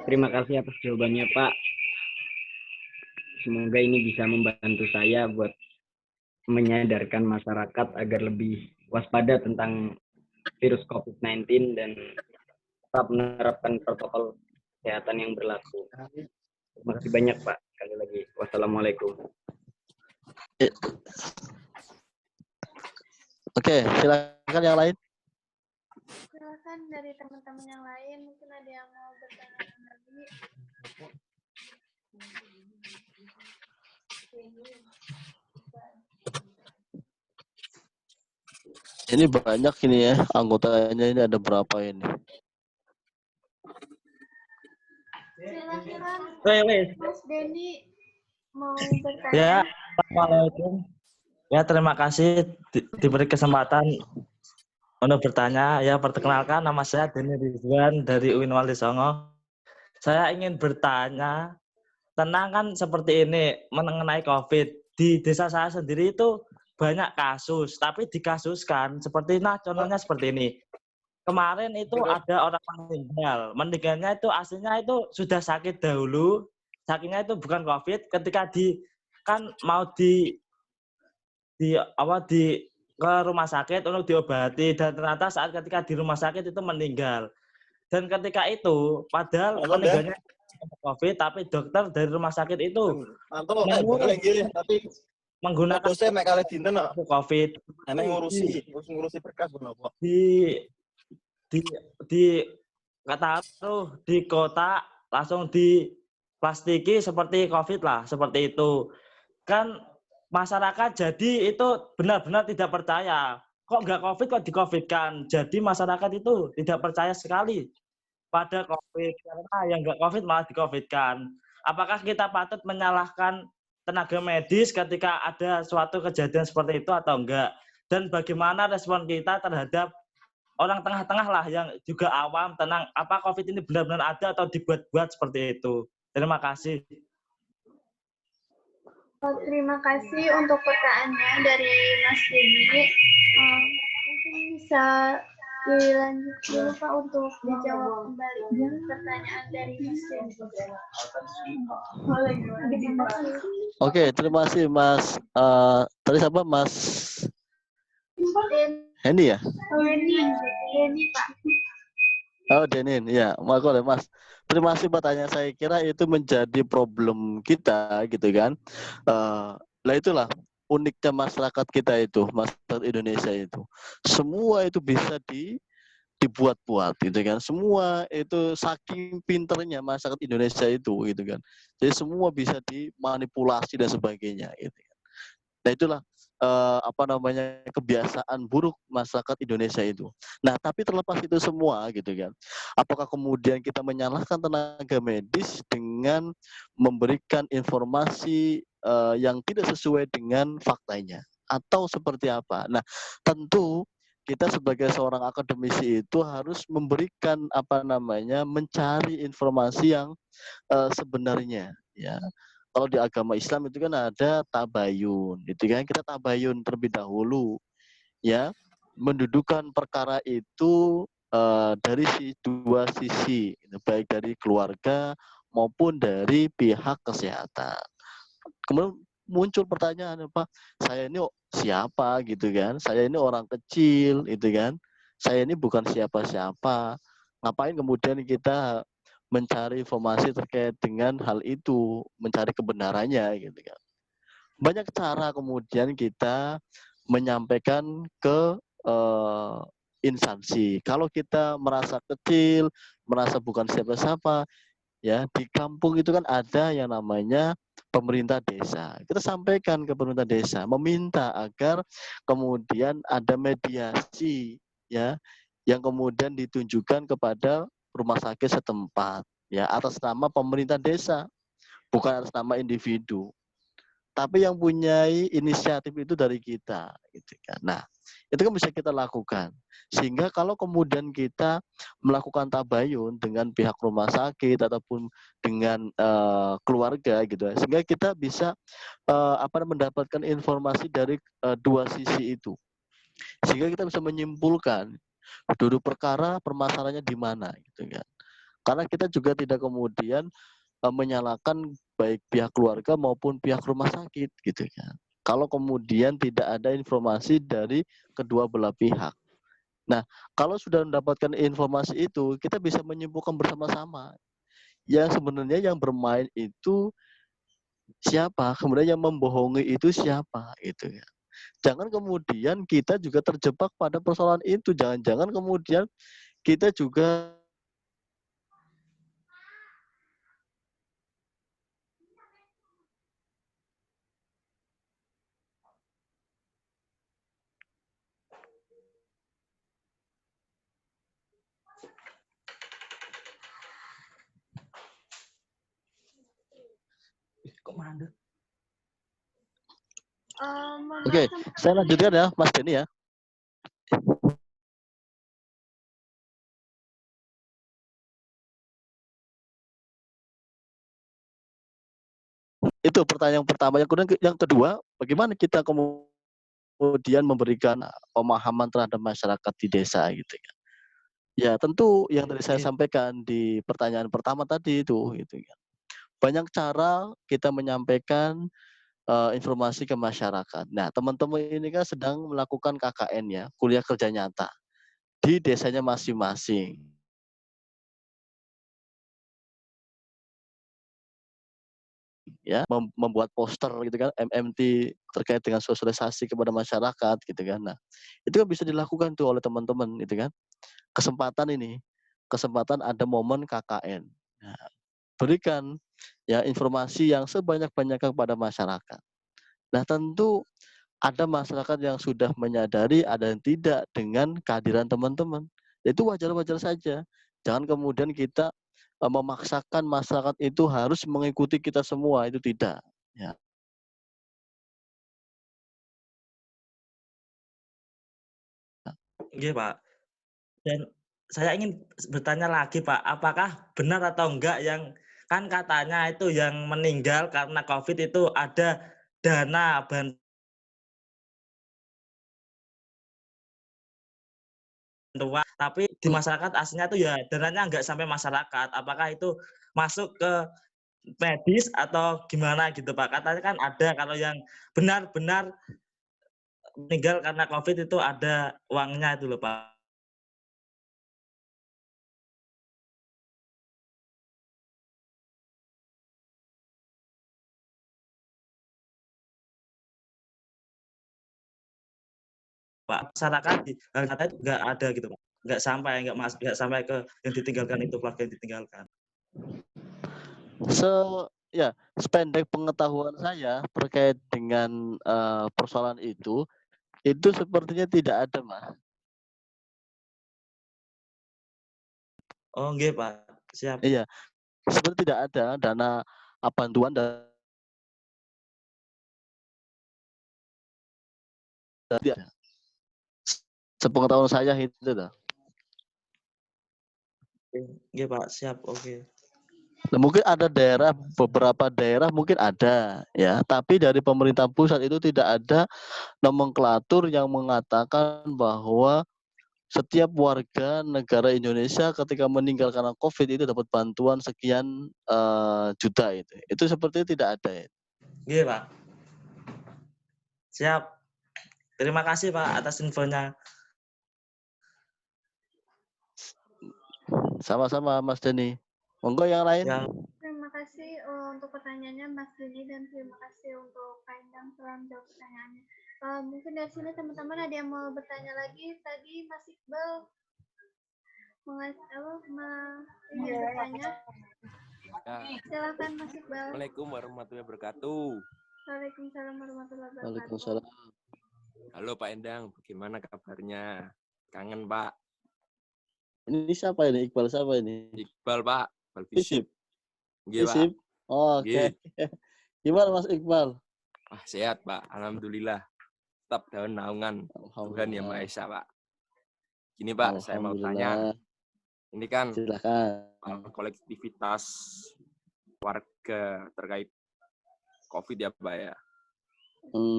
Terima kasih atas jawabannya, Pak. Semoga ini bisa membantu saya buat menyadarkan masyarakat agar lebih waspada tentang virus COVID-19 dan tetap menerapkan protokol kesehatan yang berlaku. Terima kasih banyak, Pak. Sekali lagi, wassalamualaikum. Oke, silakan yang lain. Silakan dari teman-teman yang lain, mungkin ada yang mau bertanya lagi. Ini banyak ini ya, anggotanya ini ada berapa ini? Silakan, Wes. Mas Denny mau bertanya. Ya, assalamualaikum. Ya, terima kasih diberi kesempatan untuk bertanya. Ya, perkenalkan nama saya Denny Rizwan dari UIN Wali Songo. Saya ingin bertanya tentang kan seperti ini mengenai COVID di desa saya sendiri itu banyak kasus, tapi dikasuskan seperti contohnya seperti ini. Kemarin itu ada orang meninggalnya itu aslinya itu sudah sakit dahulu, sakitnya itu bukan COVID, ketika mau di ke rumah sakit untuk diobati dan ternyata saat ketika di rumah sakit itu meninggal. Dan ketika itu padahal meninggalnya COVID, tapi dokter dari rumah sakit itu menggunakan COVID ngurusi berkas di kotak langsung diplastiki seperti COVID lah, seperti itu. Kan masyarakat jadi itu benar-benar tidak percaya. Kok nggak COVID kok di-COVID-kan. Jadi masyarakat itu tidak percaya sekali pada COVID, karena yang nggak COVID malah di-COVID-kan. Apakah kita patut menyalahkan tenaga medis ketika ada suatu kejadian seperti itu atau enggak? Dan bagaimana respon kita terhadap orang tengah-tengah lah yang juga awam tentang apa COVID ini benar-benar ada atau dibuat-buat seperti itu. Terima kasih. Terima kasih untuk pertanyaannya dari Mas Denny. Mungkin bisa dilanjut dulu Pak untuk dijawab kembali pertanyaan dari Mas Denny. Oke, terima kasih Mas. Tadi siapa Mas Hendy ya? Denny Pak. Oh, Denin, ya, makasih Mas. Terima kasih pertanyaan. Saya kira itu menjadi problem kita, gitu kan. Lah itulah uniknya masyarakat kita itu, masyarakat Indonesia itu. Semua itu bisa dibuat-buat, gitu kan. Semua itu saking pinternya masyarakat Indonesia itu, gitu kan. Jadi semua bisa dimanipulasi dan sebagainya, gitu kan. Nah itulah kebiasaan buruk masyarakat Indonesia itu. Nah, tapi terlepas itu semua gitu kan. Apakah kemudian kita menyalahkan tenaga medis dengan memberikan informasi yang tidak sesuai dengan faktanya atau seperti apa? Nah, tentu kita sebagai seorang akademisi itu harus memberikan mencari informasi yang sebenarnya ya. Kalau di agama Islam itu kan ada tabayun, gitu kan? Kita tabayun terlebih dahulu, ya, mendudukan perkara itu dari dua sisi, baik dari keluarga maupun dari pihak kesehatan. Kemudian muncul pertanyaan, Pak, saya ini siapa, gitu kan? Saya ini orang kecil, gitu kan? Saya ini bukan siapa-siapa. Ngapain kemudian kita mencari informasi terkait dengan hal itu, mencari kebenarannya, gitu kan. Banyak cara kemudian kita menyampaikan ke instansi. Kalau kita merasa kecil, merasa bukan siapa-siapa, ya di kampung itu kan ada yang namanya pemerintah desa. Kita sampaikan ke pemerintah desa, meminta agar kemudian ada mediasi, ya, yang kemudian ditunjukkan kepada rumah sakit setempat, ya atas nama pemerintah desa, bukan atas nama individu. Tapi yang punya inisiatif itu dari kita, gitu kan. Nah, itu kan bisa kita lakukan. Sehingga kalau kemudian kita melakukan tabayun dengan pihak rumah sakit ataupun dengan keluarga, gitu, sehingga kita bisa mendapatkan informasi dari dua sisi itu, sehingga kita bisa menyimpulkan duduk perkara permasalahannya di mana, gitu kan. Karena kita juga tidak kemudian menyalahkan baik pihak keluarga maupun pihak rumah sakit, gitu kan. Kalau kemudian tidak ada informasi dari kedua belah pihak. Nah, kalau sudah mendapatkan informasi itu, kita bisa menyimpulkan bersama-sama. Yang sebenarnya yang bermain itu siapa, kemudian yang membohongi itu siapa, gitu ya. Jangan kemudian kita juga terjebak pada persoalan itu. Jangan-jangan kemudian kita juga Kok mandek? Oke, saya lanjutkan ya, Mas Denny ya. Itu pertanyaan pertama. Yang kedua, bagaimana kita kemudian memberikan pemahaman terhadap masyarakat di desa, gitu ya. Ya, tentu yang tadi saya sampaikan di pertanyaan pertama tadi itu, gitu ya. Banyak cara kita menyampaikan informasi ke masyarakat. Nah, teman-teman ini kan sedang melakukan KKN ya, kuliah kerja nyata di desanya masing-masing. Ya, membuat poster gitu kan, MMT terkait dengan sosialisasi kepada masyarakat, gitu kan. Nah, itu kan bisa dilakukan tuh oleh teman-teman, gitu kan. Kesempatan ada momen KKN. Nah, berikan ya informasi yang sebanyak-banyaknya kepada masyarakat. Nah, tentu ada masyarakat yang sudah menyadari, ada yang tidak dengan kehadiran teman-teman. Itu wajar-wajar saja. Jangan kemudian kita memaksakan masyarakat itu harus mengikuti kita semua, itu tidak. Ya. Oke, Pak. Dan saya ingin bertanya lagi, Pak, apakah benar atau enggak yang kan katanya itu yang meninggal karena COVID itu ada dana bantuan, tapi di masyarakat aslinya itu ya dananya enggak sampai masyarakat. Apakah itu masuk ke medis atau gimana gitu, Pak? Katanya kan ada kalau yang benar-benar meninggal karena COVID itu ada uangnya itu loh, Pak. Pak, masyarakat di katanya itu enggak ada gitu, Pak. Enggak sampai ke yang ditinggalkan itu, keluarga yang ditinggalkan. Sependek pengetahuan saya terkait dengan persoalan itu sepertinya tidak ada, Mas. Oh, nggih, Pak. Siap. Iya, seperti tidak ada dana bantuan dari sepengetahuan saya itu dah. Nggih, Pak. Siap. Oke. Nah, mungkin ada beberapa daerah mungkin ada ya, tapi dari pemerintah pusat itu tidak ada nomenklatur yang mengatakan bahwa setiap warga negara Indonesia ketika meninggal karena COVID itu dapat bantuan sekian juta itu. Itu sepertinya tidak ada ya. Nggih, Pak. Siap. Terima kasih, Pak, atas infonya. Sama-sama, Mas Denny. Monggo yang lain. Ya. Terima kasih untuk pertanyaannya Mas Denny dan terima kasih untuk Pak Endang telah menjawab pertanyaannya. Mungkin dari sini teman-teman ada yang mau bertanya lagi. Tadi Mas Iqbal ingin bertanya. Silakan Mas Iqbal. Assalamualaikum warahmatullahi wabarakatuh. Waalaikumsalam warahmatullahi wabarakatuh. Waalaikumsalam. Halo Pak Endang, bagaimana kabarnya? Kangen Pak. Ini siapa ini? Iqbal siapa ini? Iqbal Pak. Iqbal Visip. Visip. Nggih, Pak. Visip. Oh, oke. Nggih. Gimana Mas Iqbal? Ah, sehat, Pak. Alhamdulillah. Tetap dalam naungan Tuhan Yang Maha Alhamdulillah. Esa, Pak. Gini, Pak, saya mau tanya. Alhamdulillah. Ini kan Silakan. kolektivitas warga terkait COVID ya, Pak ya.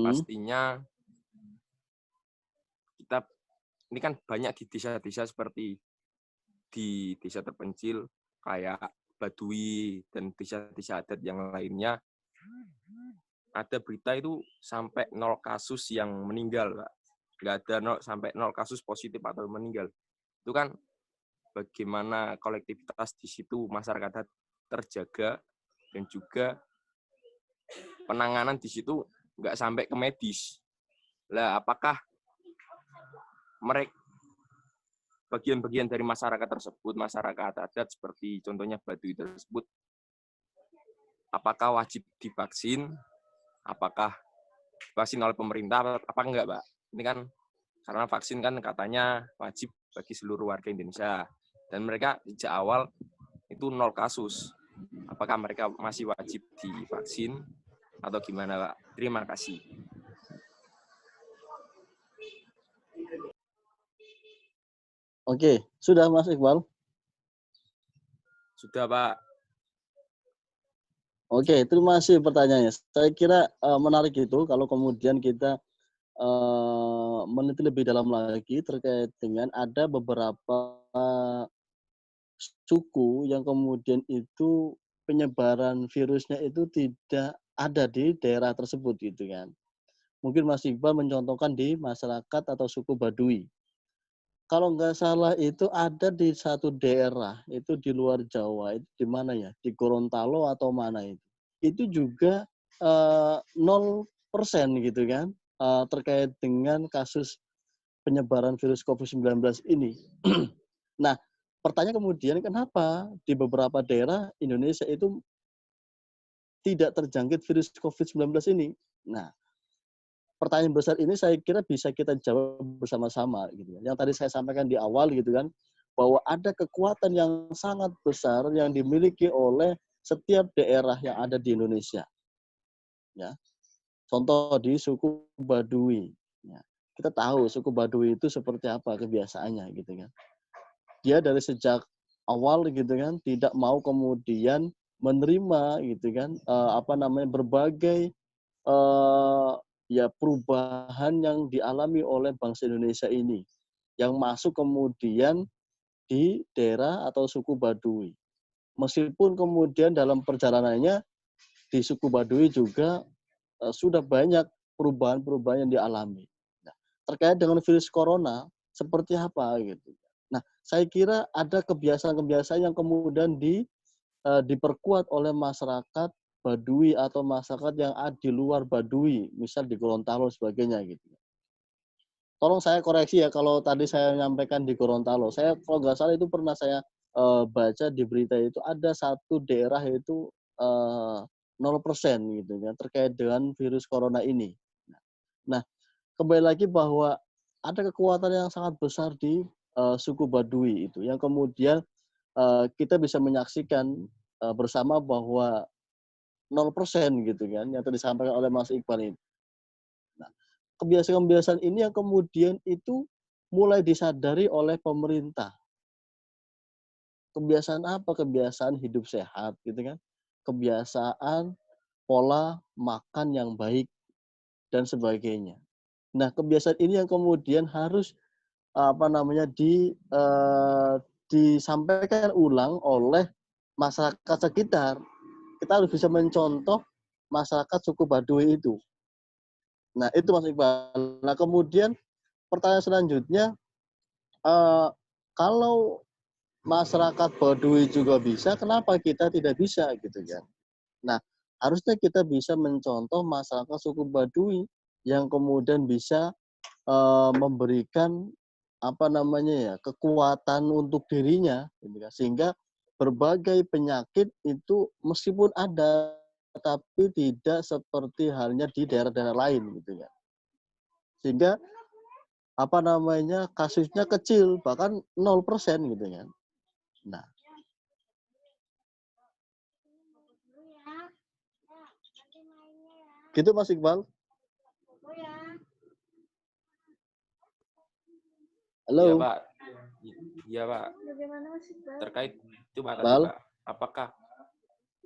Pastinya kita ini kan banyak di desa-desa seperti di desa terpencil kayak Baduy dan desa-desa adat yang lainnya, ada berita itu sampai 0 kasus yang meninggal, Pak. Nggak ada sampai 0 kasus positif atau meninggal. Itu kan bagaimana kolektivitas di situ masyarakat terjaga dan juga penanganan di situ nggak sampai ke medis. Lah, apakah mereka bagian-bagian dari masyarakat tersebut, masyarakat adat seperti contohnya Baduy tersebut, apakah wajib divaksin? Apakah divaksin oleh pemerintah? Apa enggak, Pak? Ini kan karena vaksin kan katanya wajib bagi seluruh warga Indonesia. Dan mereka sejak awal itu 0 kasus. Apakah mereka masih wajib divaksin atau gimana, Pak? Terima kasih. Oke, sudah Mas Iqbal? Sudah, Pak. Oke, terima kasih pertanyaannya. Saya kira menarik itu kalau kemudian kita meneliti lebih dalam lagi terkait dengan ada beberapa suku yang kemudian itu penyebaran virusnya itu tidak ada di daerah tersebut gitu kan. Mungkin Mas Iqbal mencontohkan di masyarakat atau suku Baduy. Kalau nggak salah itu ada di satu daerah, itu di luar Jawa, itu di mana ya? Di Gorontalo atau mana itu? Itu juga 0% gitu kan, terkait dengan kasus penyebaran virus COVID-19 ini. Nah, pertanyaan kemudian kenapa di beberapa daerah Indonesia itu tidak terjangkit virus COVID-19 ini? Nah, pertanyaan besar ini saya kira bisa kita jawab bersama-sama gitu. Yang tadi saya sampaikan di awal gitu kan, bahwa ada kekuatan yang sangat besar yang dimiliki oleh setiap daerah yang ada di Indonesia. Ya. Contoh di suku Baduy. Ya. Kita tahu suku Baduy itu seperti apa kebiasaannya gitu kan. Dia dari sejak awal gitu kan tidak mau kemudian menerima gitu kan berbagai ya perubahan yang dialami oleh bangsa Indonesia ini yang masuk kemudian di daerah atau suku Baduy. Meskipun kemudian dalam perjalanannya di suku Baduy juga sudah banyak perubahan-perubahan yang dialami. Nah, terkait dengan virus corona seperti apa gitu. Nah, saya kira ada kebiasaan-kebiasaan yang kemudian diperkuat oleh masyarakat Baduy atau masyarakat yang ada di luar Baduy, misal di Gorontalo sebagainya gitu. Tolong saya koreksi ya kalau tadi saya menyampaikan di Gorontalo. Saya kalau nggak salah itu pernah saya baca di berita itu ada satu daerah itu 0% gitu kan terkait dengan virus corona ini. Nah, kembali lagi bahwa ada kekuatan yang sangat besar di suku Baduy itu yang kemudian kita bisa menyaksikan bersama bahwa 0% gitu kan yang tadi disampaikan oleh Mas Iqbal ini. Nah, kebiasaan-kebiasaan ini yang kemudian itu mulai disadari oleh pemerintah. Kebiasaan apa? Kebiasaan hidup sehat gitu kan. Kebiasaan pola makan yang baik dan sebagainya. Nah, kebiasaan ini yang kemudian harus disampaikan ulang oleh masyarakat sekitar. Kita harus bisa mencontoh masyarakat suku Baduy itu. Nah, itu Mas Iqbal. Nah, kemudian pertanyaan selanjutnya, kalau masyarakat Baduy juga bisa, kenapa kita tidak bisa gitu kan? Nah, harusnya kita bisa mencontoh masyarakat suku Baduy yang kemudian bisa memberikan kekuatan untuk dirinya, gitu kan? Sehingga berbagai penyakit itu meskipun ada, tapi tidak seperti halnya di daerah-daerah lain, gitu ya. Sehingga kasusnya kecil, bahkan 0% gitu kan. Nah, Gitu Mas Iqbal. Halo. Iya Pak. Iya Pak. Bagaimana Mas Iqbal? Terkait itu Pak tadi Iqbal. Pak. Apakah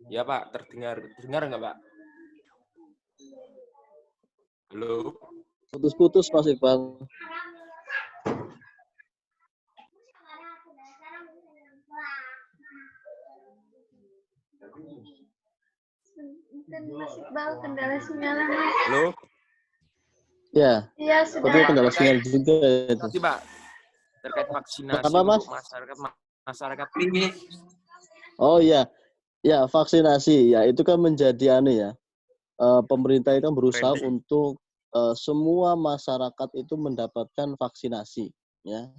ya Pak terdengar nggak Pak? Halo. Putus-putus Mas Iqbal. Mungkin Mas Iqbal kendala sinyal Mas. Halo. Ya. Iya sudah. Sepertinya kendala sinyal juga itu. Tadi Pak terkait vaksinasi Apa, Mas? untuk masyarakat ini. Oh iya. Ya, vaksinasi. Ya, itu kan menjadi ya. Pemerintah itu kan berusaha untuk semua masyarakat itu mendapatkan vaksinasi, ya.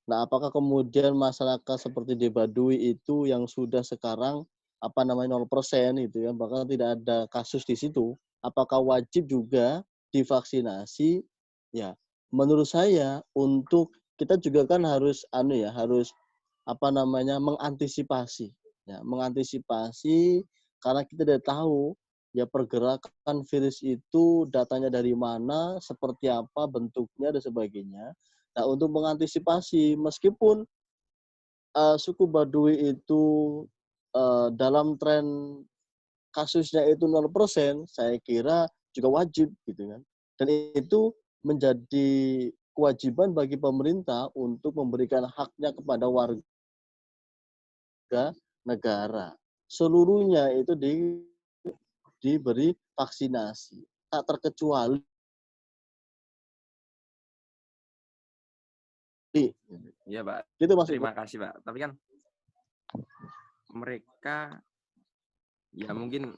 Nah, apakah kemudian masyarakat seperti di Baduy itu yang sudah sekarang 0% itu ya, bahkan tidak ada kasus di situ, apakah wajib juga divaksinasi? Ya, menurut saya untuk kita juga kan harus harus mengantisipasi, ya, mengantisipasi karena kita tidak tahu ya pergerakan virus itu datanya dari mana, seperti apa bentuknya dan sebagainya. Nah, untuk mengantisipasi, meskipun suku Baduy itu dalam tren kasusnya itu 0%, saya kira juga wajib gitu kan. Dan itu menjadi kewajiban bagi pemerintah untuk memberikan haknya kepada warga negara. Seluruhnya itu diberi vaksinasi, tak terkecuali. Iya Pak. Gitu, Mas. Terima kasih Pak. Tapi kan mereka ya mungkin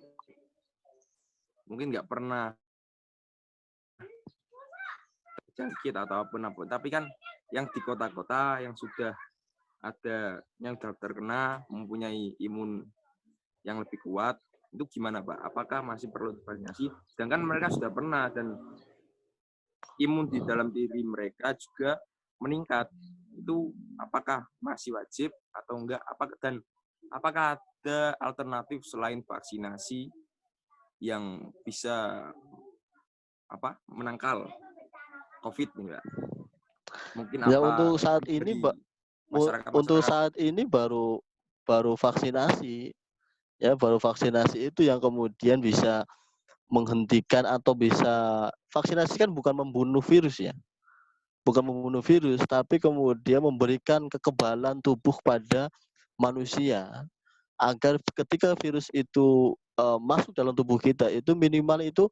nggak pernah terjangkit atau apapun. Tapi kan yang di kota-kota yang sudah ada yang terkena mempunyai imun yang lebih kuat, itu gimana Pak? Apakah masih perlu divaksinasi? Sedangkan mereka sudah pernah dan imun di dalam diri mereka juga meningkat. Itu apakah masih wajib atau enggak? Apakah ada alternatif selain vaksinasi yang bisa menangkal COVID enggak? Mungkin ya untuk saat ini baru vaksinasi. Ya, baru vaksinasi itu yang kemudian bisa menghentikan atau bisa vaksinasi kan bukan membunuh virus ya. Bukan membunuh virus, tapi kemudian memberikan kekebalan tubuh pada manusia agar ketika virus itu masuk dalam tubuh kita itu minimal itu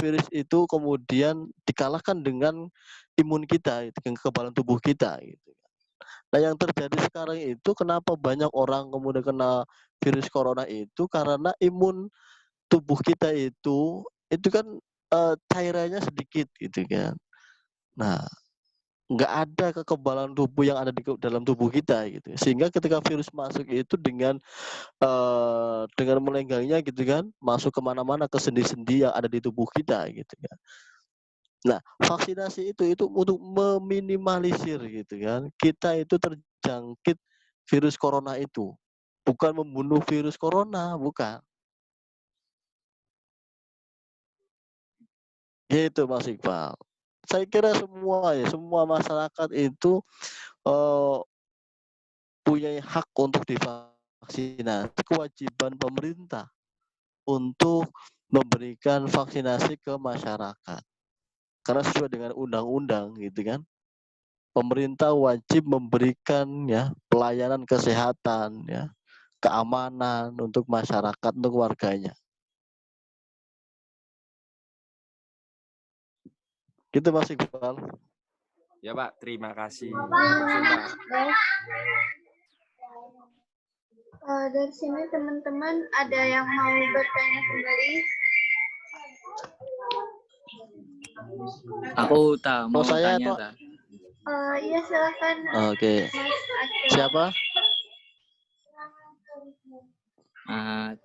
virus itu kemudian dikalahkan dengan imun kita, dengan kekebalan tubuh kita gitu. Nah, yang terjadi sekarang itu kenapa banyak orang kemudian kena virus corona itu karena imun tubuh kita itu kan cairannya sedikit gitu kan. Nah, nggak ada kekebalan tubuh yang ada di dalam tubuh kita gitu. Sehingga ketika virus masuk itu dengan melenggangnya gitu kan, masuk kemana-mana ke sendi-sendi yang ada di tubuh kita gitu kan. Nah, vaksinasi itu untuk meminimalisir gitu kan, kita itu terjangkit virus corona itu. Bukan membunuh virus corona, bukan. Gitu Mas Iqbal. Saya kira semua masyarakat itu punya hak untuk divaksinasi. Kewajiban pemerintah untuk memberikan vaksinasi ke masyarakat. Karena sesuai dengan undang-undang gitu kan. Pemerintah wajib memberikan ya pelayanan kesehatan ya, keamanan untuk masyarakat, untuk warganya. Gitu Mas Iqbal. Ya Pak, terima kasih. Dari sini teman-teman ada yang mau bertanya kembali? Aku mau saya tanya. Iya silakan. Oke. Siapa?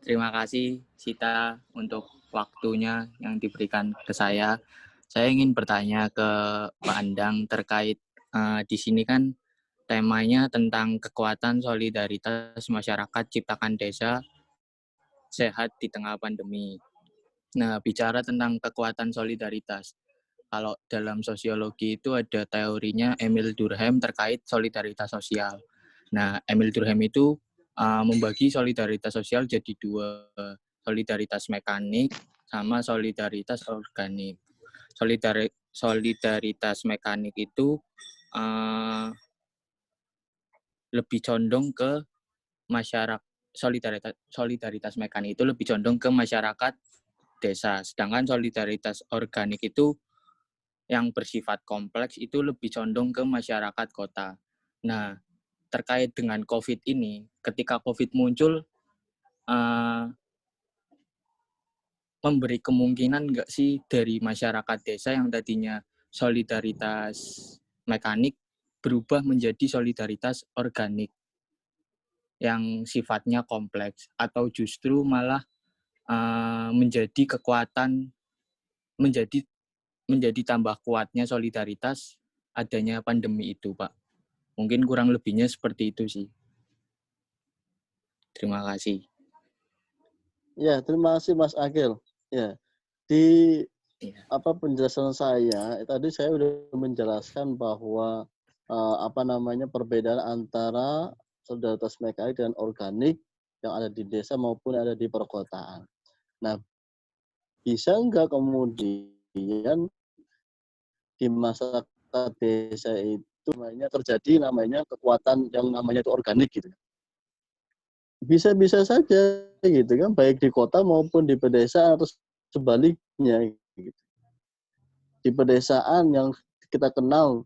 Terima kasih Sita untuk waktunya yang diberikan ke saya. Saya ingin bertanya ke Pak Andang terkait di sini kan temanya tentang kekuatan solidaritas masyarakat ciptakan desa sehat di tengah pandemi. Nah, bicara tentang kekuatan solidaritas. Kalau dalam sosiologi itu ada teorinya Emil Durkheim terkait solidaritas sosial. Nah, Emil Durkheim itu membagi solidaritas sosial jadi dua, solidaritas mekanik sama solidaritas organik. Solidaritas mekanik itu lebih condong ke masyarakat. Solidaritas mekanik itu lebih condong ke masyarakat desa, sedangkan solidaritas organik itu yang bersifat kompleks itu lebih condong ke masyarakat kota. Nah, terkait dengan COVID ini, ketika COVID muncul, memberi kemungkinan nggak sih dari masyarakat desa yang tadinya solidaritas mekanik berubah menjadi solidaritas organik yang sifatnya kompleks, atau justru malah menjadi kekuatan, menjadi tambah kuatnya solidaritas adanya pandemi itu, Pak. Mungkin kurang lebihnya seperti itu sih. Terima kasih. Ya, terima kasih Mas Agil. Ya, di penjelasan saya tadi saya sudah menjelaskan bahwa perbedaan antara solidaritas mekanik dan organik yang ada di desa maupun ada di perkotaan. Nah, bisa enggak kemudian di masyarakat desa itu namanya kekuatan yang namanya itu organik gitu. Bisa-bisa saja gitu kan, baik di kota maupun di pedesaan atau sebaliknya gitu. Di pedesaan yang kita kenal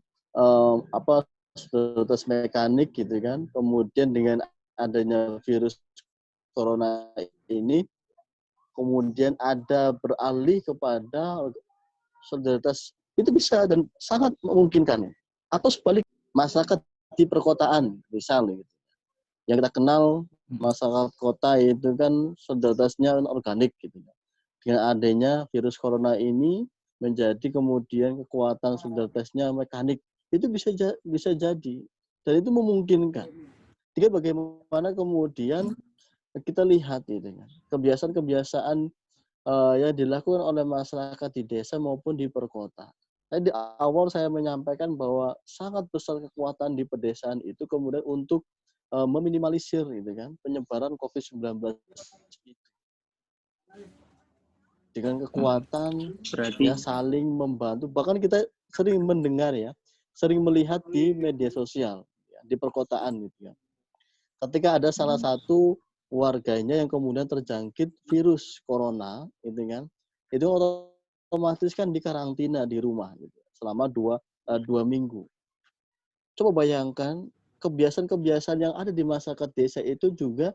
solidaritas mekanik gitu kan, kemudian dengan adanya virus corona ini kemudian ada beralih kepada solidaritas, itu bisa dan sangat memungkinkan. Atau sebalik, masyarakat di perkotaan misalnya gitu. Yang kita kenal masyarakat kota itu kan solidaritasnya organik gitu. Dengan adanya virus corona ini menjadi kemudian kekuatan solidaritasnya mekanik, itu bisa jadi dan itu memungkinkan. Jadi bagaimana kemudian kita lihat itu kan kebiasaan-kebiasaan yang dilakukan oleh masyarakat di desa maupun di perkotaan. Di awal saya menyampaikan bahwa sangat besar kekuatan di pedesaan itu kemudian untuk meminimalisir gitu kan penyebaran COVID-19 itu. Dengan kekuatan ya saling membantu. Bahkan kita sering mendengar ya, sering melihat di media sosial ya, di perkotaan gitu ya. Ketika ada salah satu warganya yang kemudian terjangkit virus corona, gitu kan, itu otomatis kan dikarantina di rumah gitu, selama dua minggu. Coba bayangkan kebiasaan-kebiasaan yang ada di masyarakat desa itu juga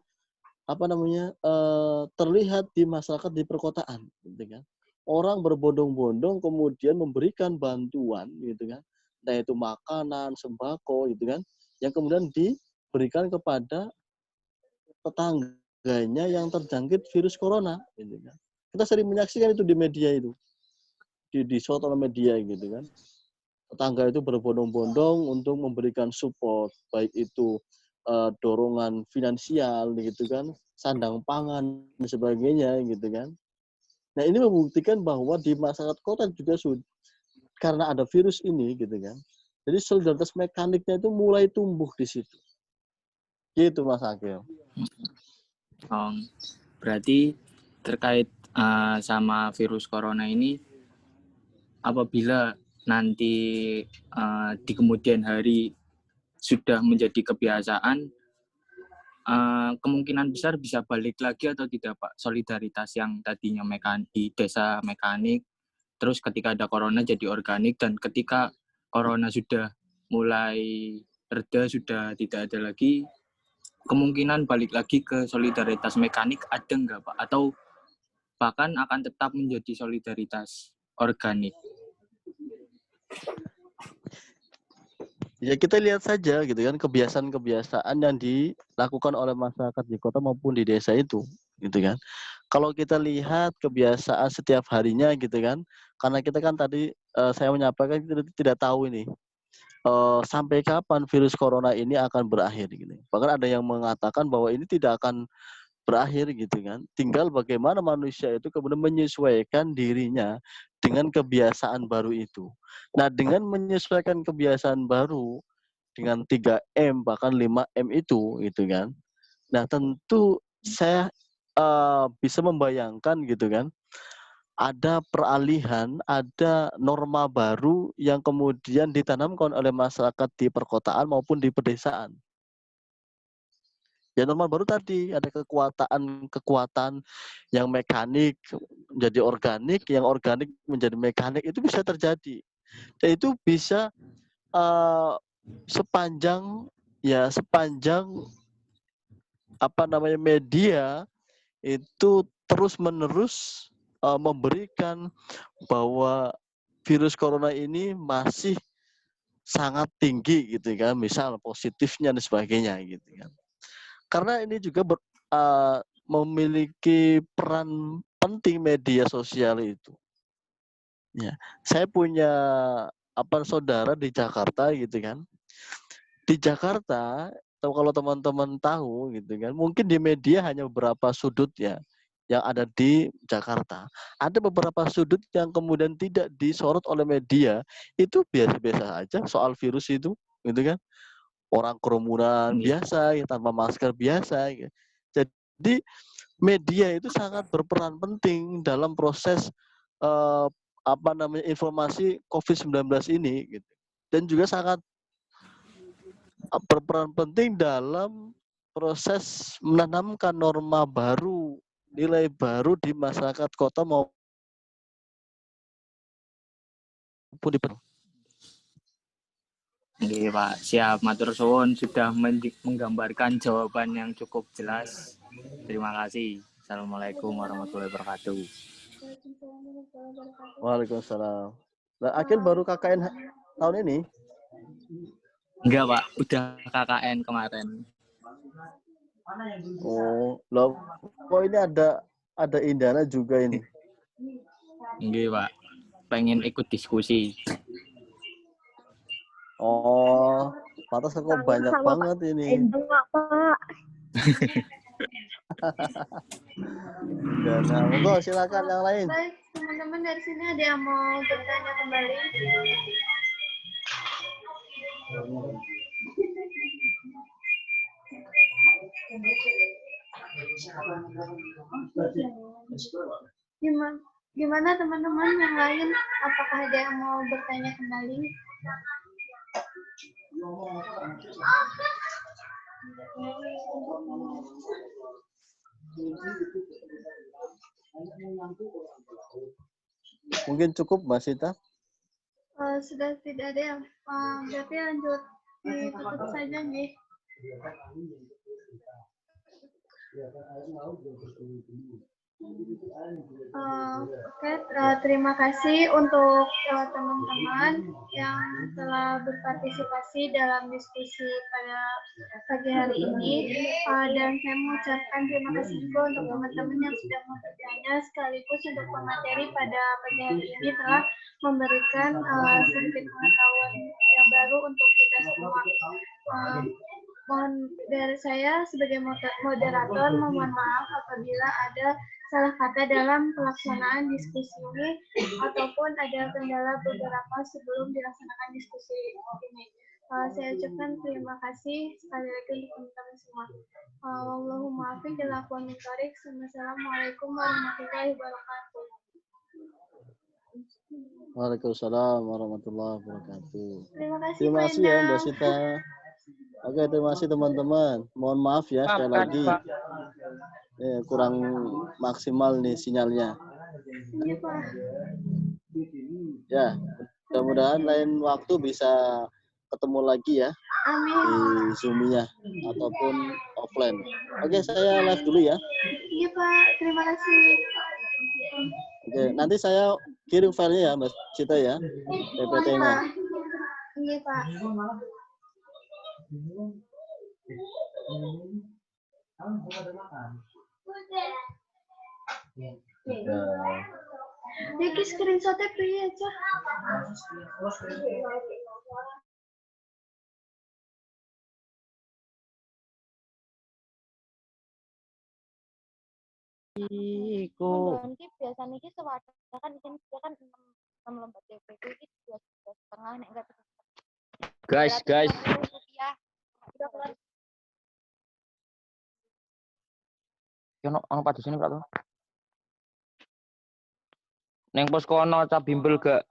terlihat di masyarakat di perkotaan, gitu kan. Orang berbondong-bondong kemudian memberikan bantuan, gitu kan, nah itu makanan, sembako, gitu kan, yang kemudian diberikan kepada tetangganya yang terjangkit virus corona, gitu kan. Kita sering menyaksikan itu di media itu, di sosial media, gitu kan. Tetangga itu berbondong-bondong untuk memberikan support, baik itu dorongan finansial, gitu kan, sandang pangan dan sebagainya, gitu kan. Nah ini membuktikan bahwa di masyarakat kota juga karena ada virus ini, gitu kan. Jadi solidaritas mekaniknya itu mulai tumbuh di situ. Gitu Mas Akil. Berarti terkait sama virus corona ini, apabila nanti di kemudian hari sudah menjadi kebiasaan, kemungkinan besar bisa balik lagi atau tidak Pak, solidaritas yang tadinya di desa mekanik, terus ketika ada corona jadi organik, dan ketika corona sudah mulai reda, sudah tidak ada lagi, kemungkinan balik lagi ke solidaritas mekanik ada nggak Pak? Atau bahkan akan tetap menjadi solidaritas organik? Ya kita lihat saja gitu kan kebiasaan-kebiasaan yang dilakukan oleh masyarakat di kota maupun di desa itu, gitu kan. Kalau kita lihat kebiasaan setiap harinya gitu kan, karena kita kan tadi saya menyampaikan kita tidak tahu ini sampai kapan virus corona ini akan berakhir gitu. Bahkan ada yang mengatakan bahwa ini tidak akan berakhir gitu kan. Tinggal bagaimana manusia itu kemudian menyesuaikan dirinya dengan kebiasaan baru itu. Nah, dengan menyesuaikan kebiasaan baru dengan 3M bahkan 5M itu gitu kan. Nah, tentu saya bisa membayangkan gitu kan, ada peralihan, ada norma baru yang kemudian ditanamkan oleh masyarakat di perkotaan maupun di pedesaan. Ya norma baru tadi ada kekuatan yang mekanik menjadi organik, yang organik menjadi mekanik, itu bisa terjadi. Dan itu bisa sepanjang media itu terus-menerus memberikan bahwa virus corona ini masih sangat tinggi gitu kan, misal positifnya dan sebagainya gitu kan. Karena ini juga memiliki peran penting media sosial itu. Ya, saya punya saudara di Jakarta gitu kan. Di Jakarta, kalau teman-teman tahu gitu kan, mungkin di media hanya beberapa sudut ya yang ada di Jakarta. Ada beberapa sudut yang kemudian tidak disorot oleh media, itu biasa-biasa aja soal virus itu, gitu kan. Orang kerumunan biasa, ya, tanpa masker biasa. Ya. Jadi media itu sangat berperan penting dalam proses informasi COVID-19 ini, gitu. Dan juga sangat berperan penting dalam proses menanamkan norma baru, nilai baru di masyarakat kota maupun di Oke, Pak. Siap. Matur suwun sudah menggambarkan jawaban yang cukup jelas. Terima kasih. Assalamualaikum warahmatullahi wabarakatuh. Waalaikumsalam. Nah, Akil baru KKN tahun ini? Enggak, Pak. Udah KKN kemarin. Oh, loh. Kok ini ada Indana juga ini? Enggak, Pak. Pengen ikut diskusi. Oh, pantas kok banyak banget ini. Enggak, Pak. Nah, monggo silakan yang lain. Baik, teman-teman dari sini ada yang mau bertanya kembali? Gimana teman-teman yang lain? Apakah ada yang mau bertanya kembali? Mungkin cukup, Mbak Sita? Sudah tidak ada yang berarti lanjut ditutup saja nih. Oke, terima kasih untuk teman-teman yang telah berpartisipasi dalam diskusi pada pagi hari ini, dan saya mengucapkan terima kasih juga untuk teman-teman yang sudah bertanya, sekaligus untuk pemateri pada pagi hari ini telah memberikan sedikit pengetahuan yang baru untuk kita semua. Mohon dari saya sebagai moderator mohon maaf apabila ada salah kata dalam pelaksanaan diskusi ini ataupun ada kendala beberapa sebelum dilaksanakan diskusi ini. Saya ucapkan terima kasih sekali lagi untuk teman-teman semua. Wallahumma a'lam bishawab. Assalamualaikum warahmatullahi wabarakatuh. Waalaikumsalam warahmatullahi wabarakatuh. Terima kasih, terima kasih ya Mbak Endang. Sita. Oke, terima kasih teman-teman. Mohon maaf ya sekali lagi. Kurang maksimal nih sinyalnya. Iya, Pak. Ya, mudah-mudahan lain waktu bisa ketemu lagi ya. Amin. Di Zoom-nya ataupun offline. Oke, saya live dulu ya. Iya, Pak. Terima kasih. Oke, nanti saya kirim filenya ya Mbak Sita ya. PPT-nya. Iya, Pak. Niki screenshotnya pilih aja. iku. Mendoan ki biasanya ki sewadah kan ikan dia kan 6 lembar DP itu 2,5 nek enggak Guys. rupiah. Ono padusane Pak to. Neng pos kono cap bimbel gak